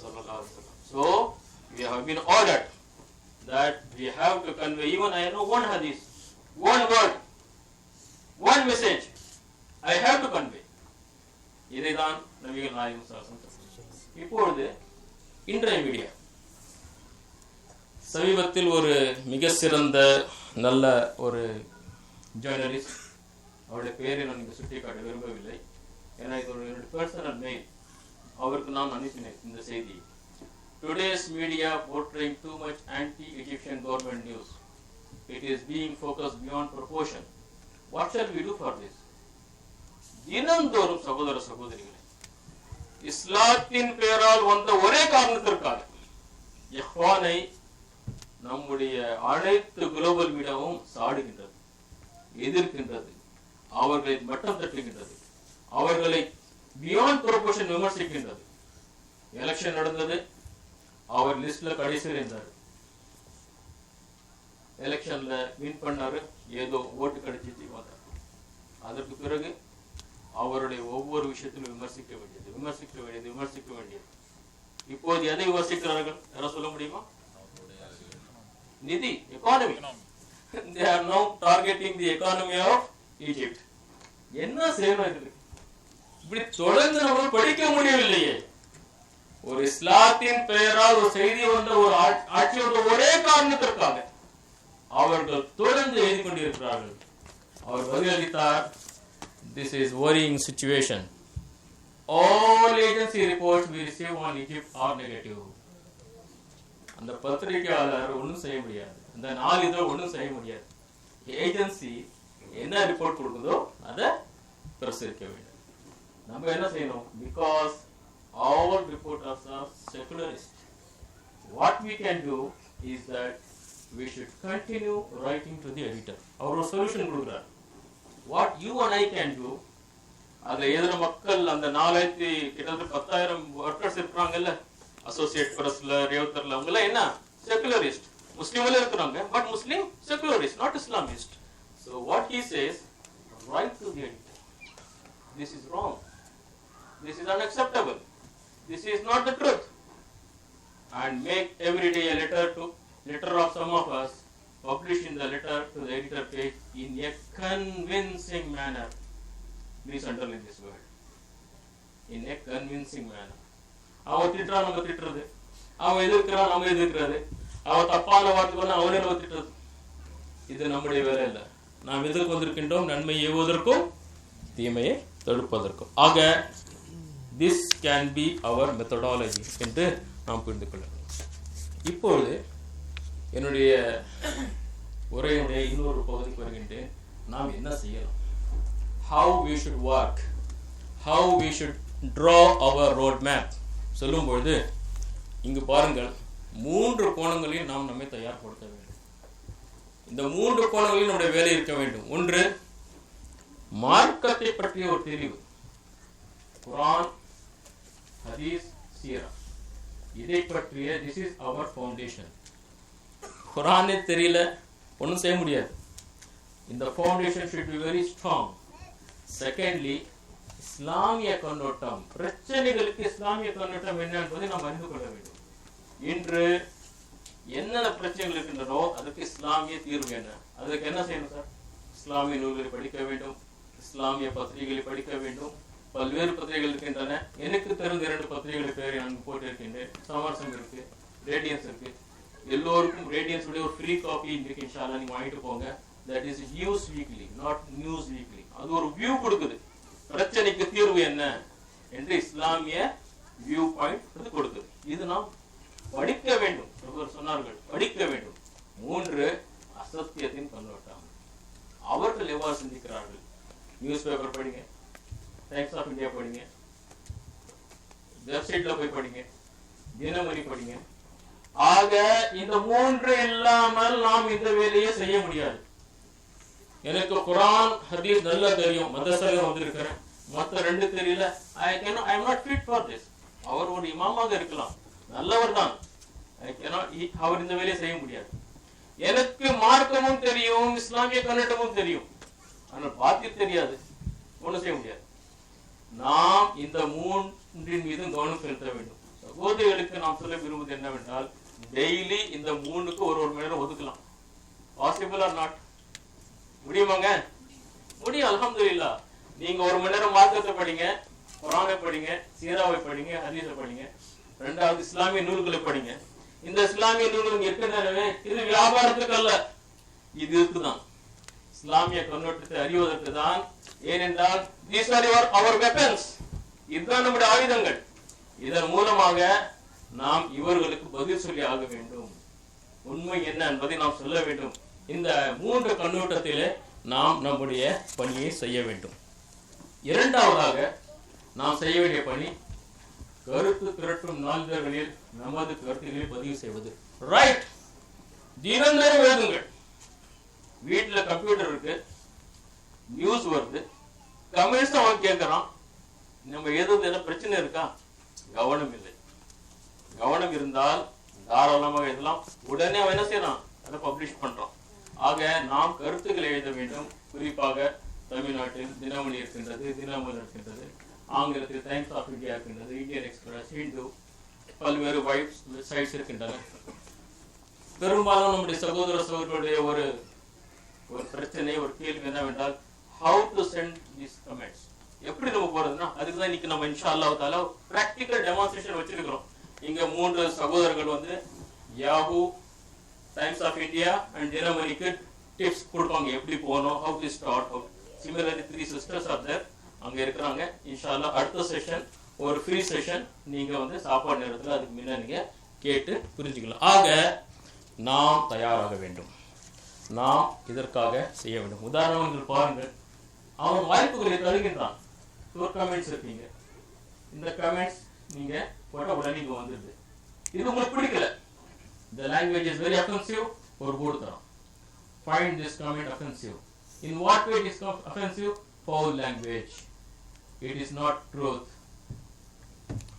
[SPEAKER 1] ஸல்லல்லாஹு அலைஹி வஸல்லம். So we have been ordered that we have to convey, even I know one hadith, one word, one message I have to convey. இதைதான் நபிகள் நாயகம் ஸல்லல்லாஹு அலைஹி வஸல்லம். இப்பொழுது இன்றைய மீடியா, சமீபத்தில் ஒரு மிக சிறந்த நல்ல ஒரு ஜேர்னலிஸ்ட், அவருடைய பேரை நான் இங்கு சுட்டிக்காட்ட விரும்பவில்லை, ஏன்னா இது ஒரு பர்சனல் மெயில், அவருக்கு நான் அனுப்பினேன் இந்த செய்தி. Today's media portraying too much anti-Egyptian government news. It is being focused beyond proportion. What shall we do for this? தினந்தோறும் சகோதர சகோதரிகளே, இஸ்லாத்தின் பெயரால் வந்த ஒரே காரணத்திற்காக இஹ்வானை நம்முடைய அனைத்து குளோபல் மீடியாவும் சாடுகின்றது, எதிர்க்கின்றது, அவர்களை மட்டம் தட்டுகின்றது, அவர்களை பியாண்ட் ப்ரொபோர்ஷன் விமர்சிக்கின்றது. எலெக்ஷன் நடந்தது, அவர் லிஸ்ட்ல கடைசியில் இருந்தார், எலெக்ஷன்ல வின் பண்ணாரு, ஏதோ ஓட்டு கிடைச்சிச்சு வந்தார். அதற்கு பிறகு அவருடைய ஒவ்வொரு விஷயத்திலும் விமர்சிக்க வேண்டியது. இப்போது எதை விமர்சிக்கிறார்கள்? யாராவது சொல்ல முடியுமா? நிதி, economy. They are now targeting the economy of Egypt. என்ன செய்யணும் இது? இப்படி தொடர்ந்து நம்ம படிக்க முடியவில்லையே. ஒரு இஸ்லாத்தின் பெயரால் ஒரு செய்தி வந்த ஒரு ஆட்சியோட ஒரே காரணத்திற்காக அவர்கள் தொடர்ந்து எழுதி கொண்டிருக்கிறார்கள். அவர் பதிலளித்தார், this is worrying situation. All agency reports we receive on Egypt are negative. அந்த பத்திரிகையாளர் ஒன்றும் செய்ய முடியாது, அந்த நாளிதழ் ஒன்றும் செய்ய முடியாது. ஏஜென்சி என்ன ரிப்போர்ட் கொடுக்குதோ அதை பிரசுரிக்க வேண்டும். நம்ம என்ன செய்யணும்? Because all reporters are secularist. What we can do is that we should continue writing to the editor. அவர் ஒரு சொல்யூஷன் கொடுக்குறார். What you and I can do, அதுல எதிர மக்கள் அந்த 4000 கிட்டத்தட்ட 10,000 ஒர்க்கர்ஸ் இருக்கிறாங்கல்ல, அசோசியேட் பிரஸ்ல, ரேவத்தர்ல, அவங்க எல்லாம் என்ன? செகுலரிஸ்ட். முஸ்லிம்ல இருக்கிறாங்க, but Muslim secularist, not Islamist. So what he says, write to the editor. This is wrong. This is unacceptable. This is not the truth. And make every day a letter of some of us, publish in the letter to the editor page in a convincing manner. Please underline this word. In a convincing manner. அவன் திட்டுறா, நம்ம திட்டுறது, அவன் எதிர்க்கிறான், நம்ம எதிர்க்கிறது, அவன் தப்பான வார்த்தை பண்ண அவனே நம்ம திட்டுறது. இது நம்முடைய வேலை இல்லை. நாம் எதற்கு வந்திருக்கின்றோம்? நன்மை ஏவுவதற்கும் தீமையை தடுப்பதற்கும். ஆக this can be our methodology என்று நாம் புரிந்து கொள்ளலாம். இப்பொழுது என்னுடைய உரையுடைய இன்னொரு பகுதிக்கு வருகின்றேன். நாம் என்ன செய்யலாம்? How we should work, how we should draw our road map சொல்லும்பொழுது இங்கு பாருங்கள், 3 கோணங்களில் நாம் நம்மை தயார்படுத்த வேண்டும். இந்த 3 கோணங்களில் நம்முடைய வேலை இருக்க வேண்டும். ஒன்று, மார்க்கத்தை பற்றிய ஒரு தெரிவு, குர்ஆன், ஹதீஸ், சீரா, இதை பற்றிய this is our foundation. குரானே தெரியல, ஒன்றும் செய்ய முடியாது. இந்த foundation should be very strong. Secondly, இஸ்லாமிய கண்ணோட்டம், பிரச்சனைகளுக்கு இஸ்லாமிய கண்ணோட்டம் என்ன என்பதை நாம் அறிந்து கொள்ள வேண்டும். இன்று என்னென்ன பிரச்சனைகள் இருக்கின்றனோ அதுக்கு இஸ்லாமிய தீர்வு என்ன? அதுக்கு என்ன செய்யணும் சார்? இஸ்லாமிய நூல்களை படிக்க வேண்டும், இஸ்லாமிய பத்திரிகைகளை படிக்க வேண்டும். பல்வேறு பத்திரிகைகள் இருக்கின்றன. எனக்கு தெரிந்த 2 பத்திரிகைகள் பேர் நான் போட்டிருக்கின்றேன். சமரசம் இருக்கு, ரேடியன்ஸ் இருக்கு. எல்லோருக்கும் ரேடியன்ஸ் உடைய ஒரு ஃப்ரீ காப்பி இன்றைக்கு இன்ஷால்லா நீங்க வாங்கிட்டு போங்க. That is news weekly, not news weekly. அது ஒரு வியூ கொடுக்குது, பிரச்சனைக்கு தீர்வு என்ன என்று இஸ்லாமிய வியூ பாயிண்ட் கொடுக்குது. இது நாம் படிக்க வேண்டும். சொன்னார்கள் படிக்க வேண்டும். 3, அசத்தியத்தின் கண்ணோட்டம். அவர்கள் எவ்வாறு சிந்திக்கிறார்கள்? நியூஸ் பேப்பர் படிங்க, டைம்ஸ் ஆஃப் இந்தியா படிங்க, வெப்சைட்ல போய் படிங்க, தினமணி படிங்க. ஆக இந்த 3 இல்லாமல் நாம் இந்த வேலையை செய்ய முடியாது. எனக்கு குரான் ஹதீஸ் நல்லா தெரியும், மதரசால வந்திருக்கிறேன், மத்த 2 தெரியல. I am not fit for this. அவர் ஒரு இமாமாக இருக்கலாம், நல்லவர் தான், அவர் இந்த வேலையை செய்ய முடியாது. எனக்கு மார்க்கமும் தெரியும், இஸ்லாமிய கண்ணோட்டமும் தெரியும், ஆனால் பாத்தி தெரியாது, ஒன்றும் செய்ய முடியாது. நாம் இந்த 3 மீதும் கவனம் செலுத்த வேண்டும். சகோதரிகளுக்கு நாம் சொல்ல விரும்புவது என்னவென்றால், டெய்லி இந்த 3க்கு ஒரு மணி நேரம் ஒதுக்கலாம். Possible or not? முடியுமாங்க? முடியும், அல்ஹம்துலில்லாஹ். நீங்க 1 மணி நேரம் மார்க்கத்தை படிங்க, குர்ஆனை படிங்க, சீராவை படிங்க, ஹதீஸை படிங்க, 2வது இஸ்லாமிய நூல்களை படிங்க. இந்த இஸ்லாமிய நூல்கள் இருக்கின்றனவே, இது வியாபாரத்துக்கு அல்ல, இது இருக்குதான் இஸ்லாமிய கண்ணோட்டத்தை அறிவதற்கு தான். ஏனென்றால் these are our weapons, இதுதான் நம்முடைய ஆயுதங்கள். இதன் மூலமாக நாம் இவர்களுக்கு பதில் சொல்லி ஆக வேண்டும். உண்மை என்ன என்பதை நாம் சொல்ல வேண்டும். இந்த 3 கண்ணோட்டத்திலே நாம் நம்முடைய பணியை செய்ய வேண்டும். 2வதாக நாம் செய்ய வேண்டிய பணி, கருத்து திரட்டும் நாளிதழ்களில் நமது கருத்துக்களை பதிவு செய்வது. ரைட், தினந்தோறும் எழுதுங்கள். வீட்டுல கம்ப்யூட்டர் இருக்கு, நியூஸ் வருது, கமெண்ட்ஸ் அவன் கேட்கறான், நம்ம எதுவும் என்ன பிரச்சனை இருக்கா? கவனம் இல்லை. கவனம் இருந்தால் தாராளமாக எழுதலாம். உடனே அவன் என்ன செய்யறான்? அதை பப்ளிஷ் பண்றான். ஆக நாம் கருத்துக்களை எழுத வேண்டும். குறிப்பாக தமிழ்நாட்டில் தினமணி இருக்கின்றது, தினமணி இருக்கின்றது, ஆங்கிலத்தில் டைம்ஸ் ஆஃப் இந்தியா இருக்கின்றது, இந்தியன் எக்ஸ்பிரஸ், ஹிந்து, பல்வேறு வெப்சைட்ஸ் இருக்கின்றன. பெரும்பாலும் நம்முடைய சகோதர சகோதரர்களுடைய ஒரு பிரச்சனை, ஒரு கேள்வி என்னவென்றால், how to send these comments, எப்படி நம்ம போறதுன்னா, அதுக்கு தான் இன்னைக்கு நம்ம இன்ஷா அல்லாஹ் தஆலா பிராக்டிகல் டெமான்ஸ்ட்ரேஷன் வச்சிருக்கிறோம். இங்க 3 சகோதரர்கள் வந்து Yahoo, Times of India and தினமணிக்கு டிப்ஸ் கொடுப்பாங்க, எப்படி போகணும், how to start out. Similarly 3 sisters are there, அங்க இருக்கிறாங்க. இன்ஷா அல்லாஹ் அடுத்த செஷன் ஒரு ஃப்ரீ செஷன், நீங்க வந்து சாப்பாடு நேரத்தில் அதுக்கு முன்ன நீங்க கேட்டு புரிஞ்சுக்கலாம். ஆக நாம் தயாராக வேண்டும், நாம் இதற்காக செய்ய வேண்டும். உதாரணங்கள் பாருங்கள், அவன் வாய்ப்புகளை தருகின்றான். ஒரு கமெண்ட்ஸ் இருக்கீங்க, இந்த கமெண்ட்ஸ் நீங்க போட்ட உடனே இங்க வந்துருது, இது உங்களுக்கு பிடிக்கல, the language is very offensive, ஒரு போர்டு தரோம், find this comment offensive. In what way it is offensive? Foul language, it is not truth.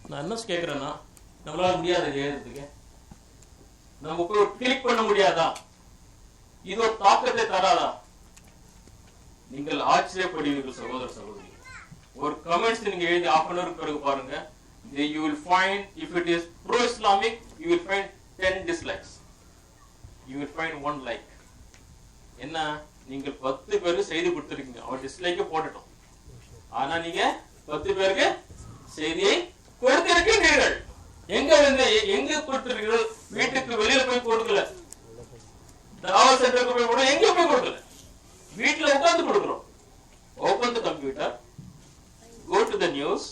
[SPEAKER 1] நான் என்ன கேட்கிறேன்னா, நம்மளால முடியாது எழுதுறதுக்கு, நம்ம போய் கிளிக் பண்ண முடியாதா? இது ஒரு தாக்கத்தை தராதா? நீங்கள் ஆச்சரியப்படுவீர்கள் சகோதர சகோதரி. ஒரு கமெண்ட்ஸ் நீங்க எழுதி half an hour பிறகு பாருங்க, you will find, if it is pro Islamic, you will find 10 dislikes, you will find 1 like. என்ன, நீங்கள் 10 பேருக்கு செய்தி கொடுத்துருக்கீங்க, அவன் டிஸ்லைக்கே போட்டுட்டோம், ஆனா நீங்க 10 பேருக்கு செய்தியை கொடுத்திருக்கிறீர்கள். எங்க வந்து எங்க கொடுத்திருக்கிறீர்கள்? வீட்டுக்கு வெளியில போய் கொடுக்கல, தாவா சென்டருக்கு போய் கூட எங்க போய் கொடுக்கல, வீட்டுல உட்கார்ந்து கொடுக்கிறோம். Open the computer, go to the news,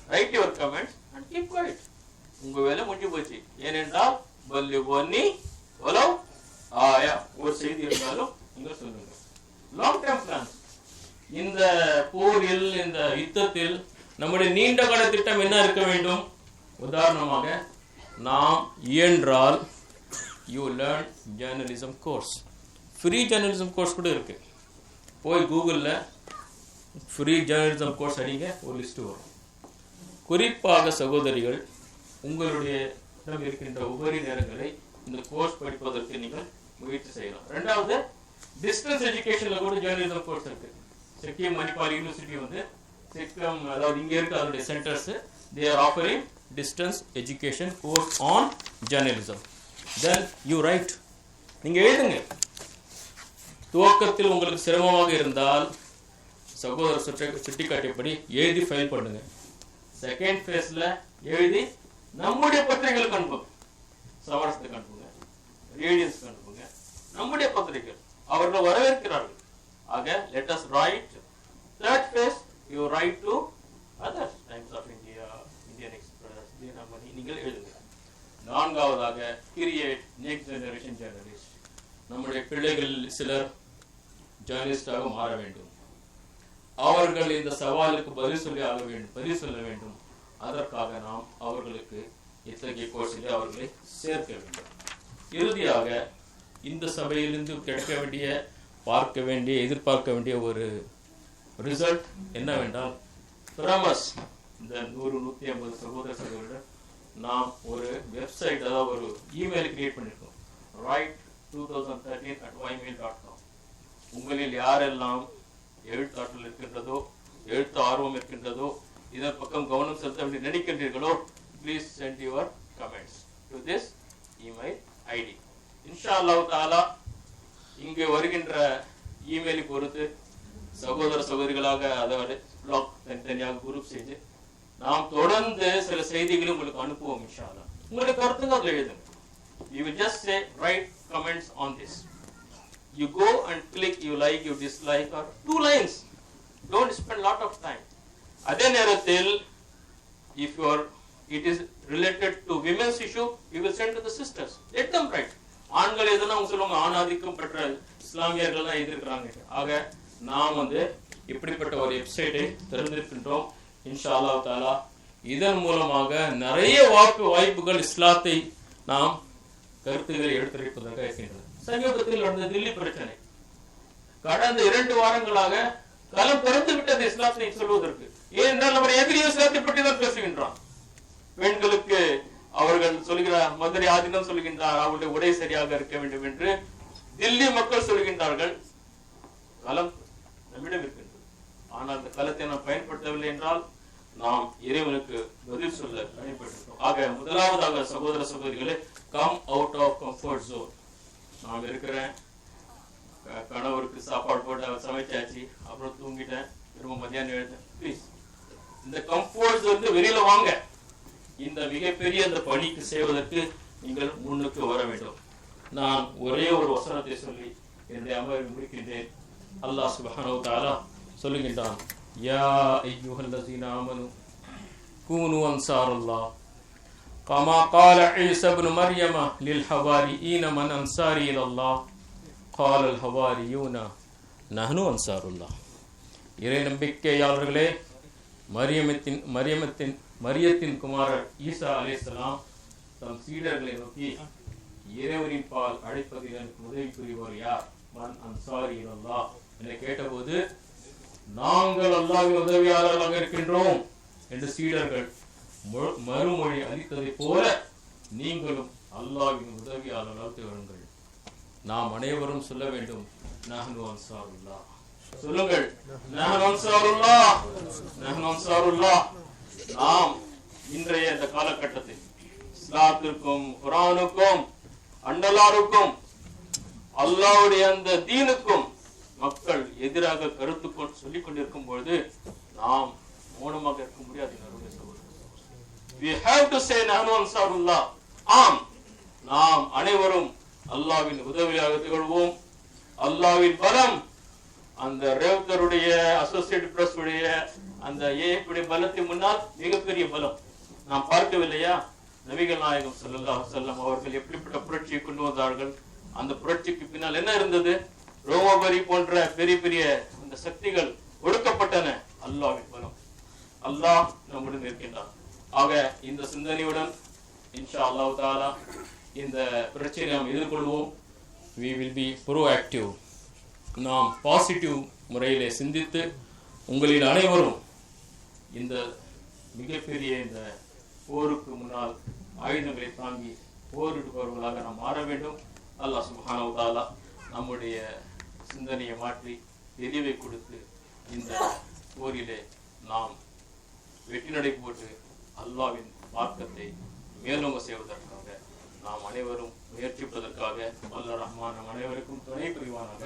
[SPEAKER 1] write your comments and keep quiet. உங்க வேலை முடிஞ்சு போச்சு. ஏனென்றால் பல்லிபோனி ஒலோ ஆயா, ஒரு செய்தி இருந்தாலும் நீங்க சொல்லுங்க. Long term plan. இந்த போரில், இந்த யுத்தத்தில் நம்முடைய நீண்ட கால திட்டம் என்ன இருக்க வேண்டும்? உதாரணமாக நாம் இயன்றால் you learn journalism course, free journalism course கூட இருக்கு. போய் கூகுளில் ஃப்ரீ ஜேர்னலிசம் கோர்ஸ் அடிங்க, ஒரு லிஸ்ட் வரும். குறிப்பாக சகோதரிகள், உங்களுடைய இருக்கின்ற உபரி நேரங்களை இந்த கோர்ஸ் படிப்பதற்கு நீங்கள் முயற்சி செய்யலாம். ரெண்டாவது, டிஸ்டன்ஸ் எஜுகேஷன்ல கூட ஜேர்னலிசம் கோர்ஸ் இருக்கு. சிக்கிம் மணிப்பால் யூனிவர்சிட்டி வந்து சிக்கிம், அதாவது இங்க இருக்க அதனுடைய centres, they are offering distance education course on journalism. Then you write, நீங்க எழுதுங்க. துவக்கத்தில் உங்களுக்கு சிரமமாக இருந்தால் சகோதரர் சுட்டிக்காட்டியபடி எழுதி ஃபைல் பண்ணுங்க. செகண்ட் ஃபேஸ்ல எழுதி நம்முடைய பத்திரிகைகளுக்கு அனுப்புங்க, சமரசத்துக்கு அனுப்புங்க, ரேடியன்ஸ்க்கு அனுப்புங்க. நம்முடைய பத்திரிகைகள் அவர்கள் வரவேற்கிறார்கள். ஆக let us write. Third phase, you write to other Times of India, Indian Express, Dinamani, நீங்கள் எழுதுங்க. நான்காவதாக, create next generation journalists. நம்முடைய பிள்ளைகள் சிலர் ஜேர்னலிஸ்டாக மாற வேண்டும். அவர்கள் இந்த சவாலுக்கு பதில் சொல்ல வேண்டும். அதற்காக நாம் அவர்களுக்கு இத்தகைய கோர்ஸிலே அவர்களை சேர்க்க வேண்டும். இறுதியாக, இந்த சபையிலிருந்து கிடைக்க வேண்டிய, எதிர்பார்க்க வேண்டிய ஒரு ரிசல்ட் என்னவென்றால், பிரமஸ் இந்த 100-150 சகோதர சகோதரர்கள் நாம் ஒரு வெப்சைட், அதாவது ஒரு இமெயில் கிரியேட் பண்ணியிருக்கோம். write2013@ymail.com. உங்களில் யாரெல்லாம் எழுத்தாற்றல் இருக்கின்றதோ, எழுத்து ஆர்வம் இருக்கின்றதோ, இதன் பக்கம் கவனம் செலுத்த வேண்டிய நினைக்கின்றீர்களோ, please send your comments to this email ID. இன்ஷா அல்லாஹ் தஆலா இங்கு வருகின்ற இமெயிலை பொறுத்து சகோதர சகோதரிகளாக அதாவது பிளாக் தனித்தனியாக குரூப் செஞ்சு நாம் தொடர்ந்து சில செய்திகளை உங்களுக்கு அனுப்புவோம். இன்ஷா அல்லாஹ் உங்களுடைய கருத்துங்க அதில் எழுதுங்க. You will just say, write comments on this. You go and click, you like, you dislike, or 2 lines. Don't spend lot of time. அதே நேரத்தில், if it is related to women's issue, you will send to the sisters. Let them write. ஆண்கள் எதுனா அவங்க சொல்லுவாங்க, ஆணாதிக்கம் பெற்ற இஸ்லாமியர்கள் தான் எதிர்க்கிறாங்க. ஆக நாம் வந்து இப்படிப்பட்ட ஒரு வெப்சைட்டை திறந்திருக்கின்றோம். இன்ஷா அல்லாஹ் தஆலா இதன் மூலமாக நிறைய வாய்ப்புகள் இஸ்லாத்தை நாம் கருத்துக்களை எடுத்துரைப்பதாக இருக்கின்றது. சமீபத்தில் நடந்த தில்லி பிரச்சனை கடந்த 2 வாரங்களாக களம் திறந்து விட்டது இஸ்லாத்தை சொல்வதற்கு. ஏனென்றால் நம்ம எதிரிய இஸ்லாத்தை பற்றி தான் பேசுகின்றான். பெண்களுக்கு அவர்கள் சொல்கிறார், மதுரை ஆதீனம் சொல்கின்றார், அவருடைய உடை சரியாக இருக்க வேண்டும் என்று தில்லி மக்கள் சொல்கின்றார்கள். களம் நம்மிடம் இருக்கின்றது. ஆனால் அந்த களத்தை நாம் பயன்படுத்தவில்லை என்றால் நாம் இறைவனுக்கு பதில் சொல்ல பயன்படுத்துகிறோம். ஆக முதலாவதாக சகோதர சகோதரிகளே, come out of comfort zone. நான் இருக்கிறேன், கணவருக்கு சாப்பாடு போட்டு சமைச்சாச்சு, அப்புறம் தூங்கிட்டேன், திரும்ப மத்தியானம் எழுந்தேன். ப்ளீஸ் இந்த கம்ஃபர்ட் வந்து வெளியில வாங்க. இந்த மிகப்பெரிய இந்த பணிக்கு செய்வதற்கு நீங்கள் முன்னுக்கு வர வேண்டும். நான் ஒரே ஒரு வசனத்தை சொல்லி என்னுடைய அமர்வை முடிக்கின்றேன். அல்லாஹ் சுப்ஹானஹு வ தஆலா சொல்லுகின்றான், யா அய்யுஹல்லஸீன ஆமனு கூனு அன்சாரல்லாஹ் கமா قال عيسى ابن مريم للحواريين من انصاري الى الله قال الحواريون نحن انصار الله. இறை நம்பிக்கையாளர்களே, மரியத்தின் குமாரர் ஈசா அலைஹிஸ்ஸலாம் தம் சீடர்களை நோக்கி, இறைவனின் பால் அழைப்பதில் எனக்கு உதவி புரிவோர் யார்? மன் அன்சாரி இலல்லாஹ் என்று கேட்டபோது, நாங்கள் அல்லாஹ்வின் உதவியாளர்களாக இருக்கின்றோம் என்று சீடர்கள் மறுமொழி அளித்ததை போல நீங்களும் அல்லாஹ்வின் உதவியாளர்களாக திகழுங்கள். நாம் அனைவரும் சொல்ல வேண்டும், நஹ்னு அன்சாருல்லாஹ். சொல்லுங்கள், நஹ்னு அன்சாருல்லாஹ், நஹ்னு அன்சாருல்லாஹ். நாம் இன்றைய இந்த காலகட்டத்தில் இஸ்லாத்திற்கும் குர்ஆனுக்கும் அண்டலாருக்கும் அல்லாஹ்வுடைய அந்த தீனுக்கும் மக்கள் எதிராக கருத்து சொல்லிக் கொண்டிருக்கும் பொழுது நாம் மௌனமாக இருக்க முடியாது. We have to say nahnu ansarullah. ஆம், நாம் அனைவரும் அல்லாஹ்வின் உதவியாக திகழ்வோம். அல்லாஹ்வின் பலம் அந்த ரேவதருடைய அசோசியேட் பிரஸ் உடைய அந்த ஏஐடைய பலத்தின் முன்னால் மிகப்பெரிய பலம். நாம் பார்க்கவில்லையா, நபிகள் நாயகம் ஸல்லல்லாஹு அலைஹி வஸல்லம் அவர்கள் எப்படிப்பட்ட புரட்சியை கொண்டு வந்தார்கள். அந்த புரட்சிக்கு பின்னால் என்ன இருந்தது? ரோமபரி போன்ற பெரிய பெரிய அந்த சக்திகள் ஒடுக்கப்பட்டன. அல்லாஹ்வின் பலம், அல்லாஹ் நம்முடன் இருக்கின்றான். ஆக இந்த சிந்தனையுடன் இன்ஷா அல்லாஹ் தஆலா இந்த பிரச்சனையை நாம் எதிர்கொள்வோம். we will be proactive. நாம் பாசிட்டிவ் முறையிலே சிந்தித்து உங்களில் அனைவரும் இந்த மிகப்பெரிய இந்த போருக்கு முன்னால் ஆயுதங்களை தாங்கி போரிடுபவர்களாக நாம் மாற வேண்டும். அல்லாஹ் சுப்ஹானஹு வ தஆலா நம்முடைய சிந்தனையை மாற்றி தெளிவை கொடுத்து இந்த போரிலே நாம் வெற்றி நடை போட்டு அல்லாஹ்வின் மார்க்கத்தை மேலோங்க செய்வதற்காக நாம் அனைவரும் முயற்சிப்பதற்காக வல்ல ரஹ்மான் நம் அனைவருக்கும் துணை புரிவானாக.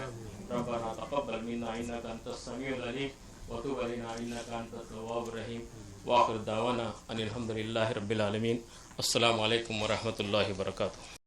[SPEAKER 1] ரப்பனா தகப்பல் மின்னா இன்னக அன்தஸ் ஸமீஉல் அலீம் வ துப் அலைனா இன்னக அன்தத் தவ்வாபுர் ரஹீம். வ ஆகிரு தஅவானா அனில் ஹம்துலில்லாஹி ரப்பில் ஆலமீன். அஸ்ஸலாமு அலைக்கும் வ ரஹ்மத்துல்லாஹி வ பரகாத்துஹு.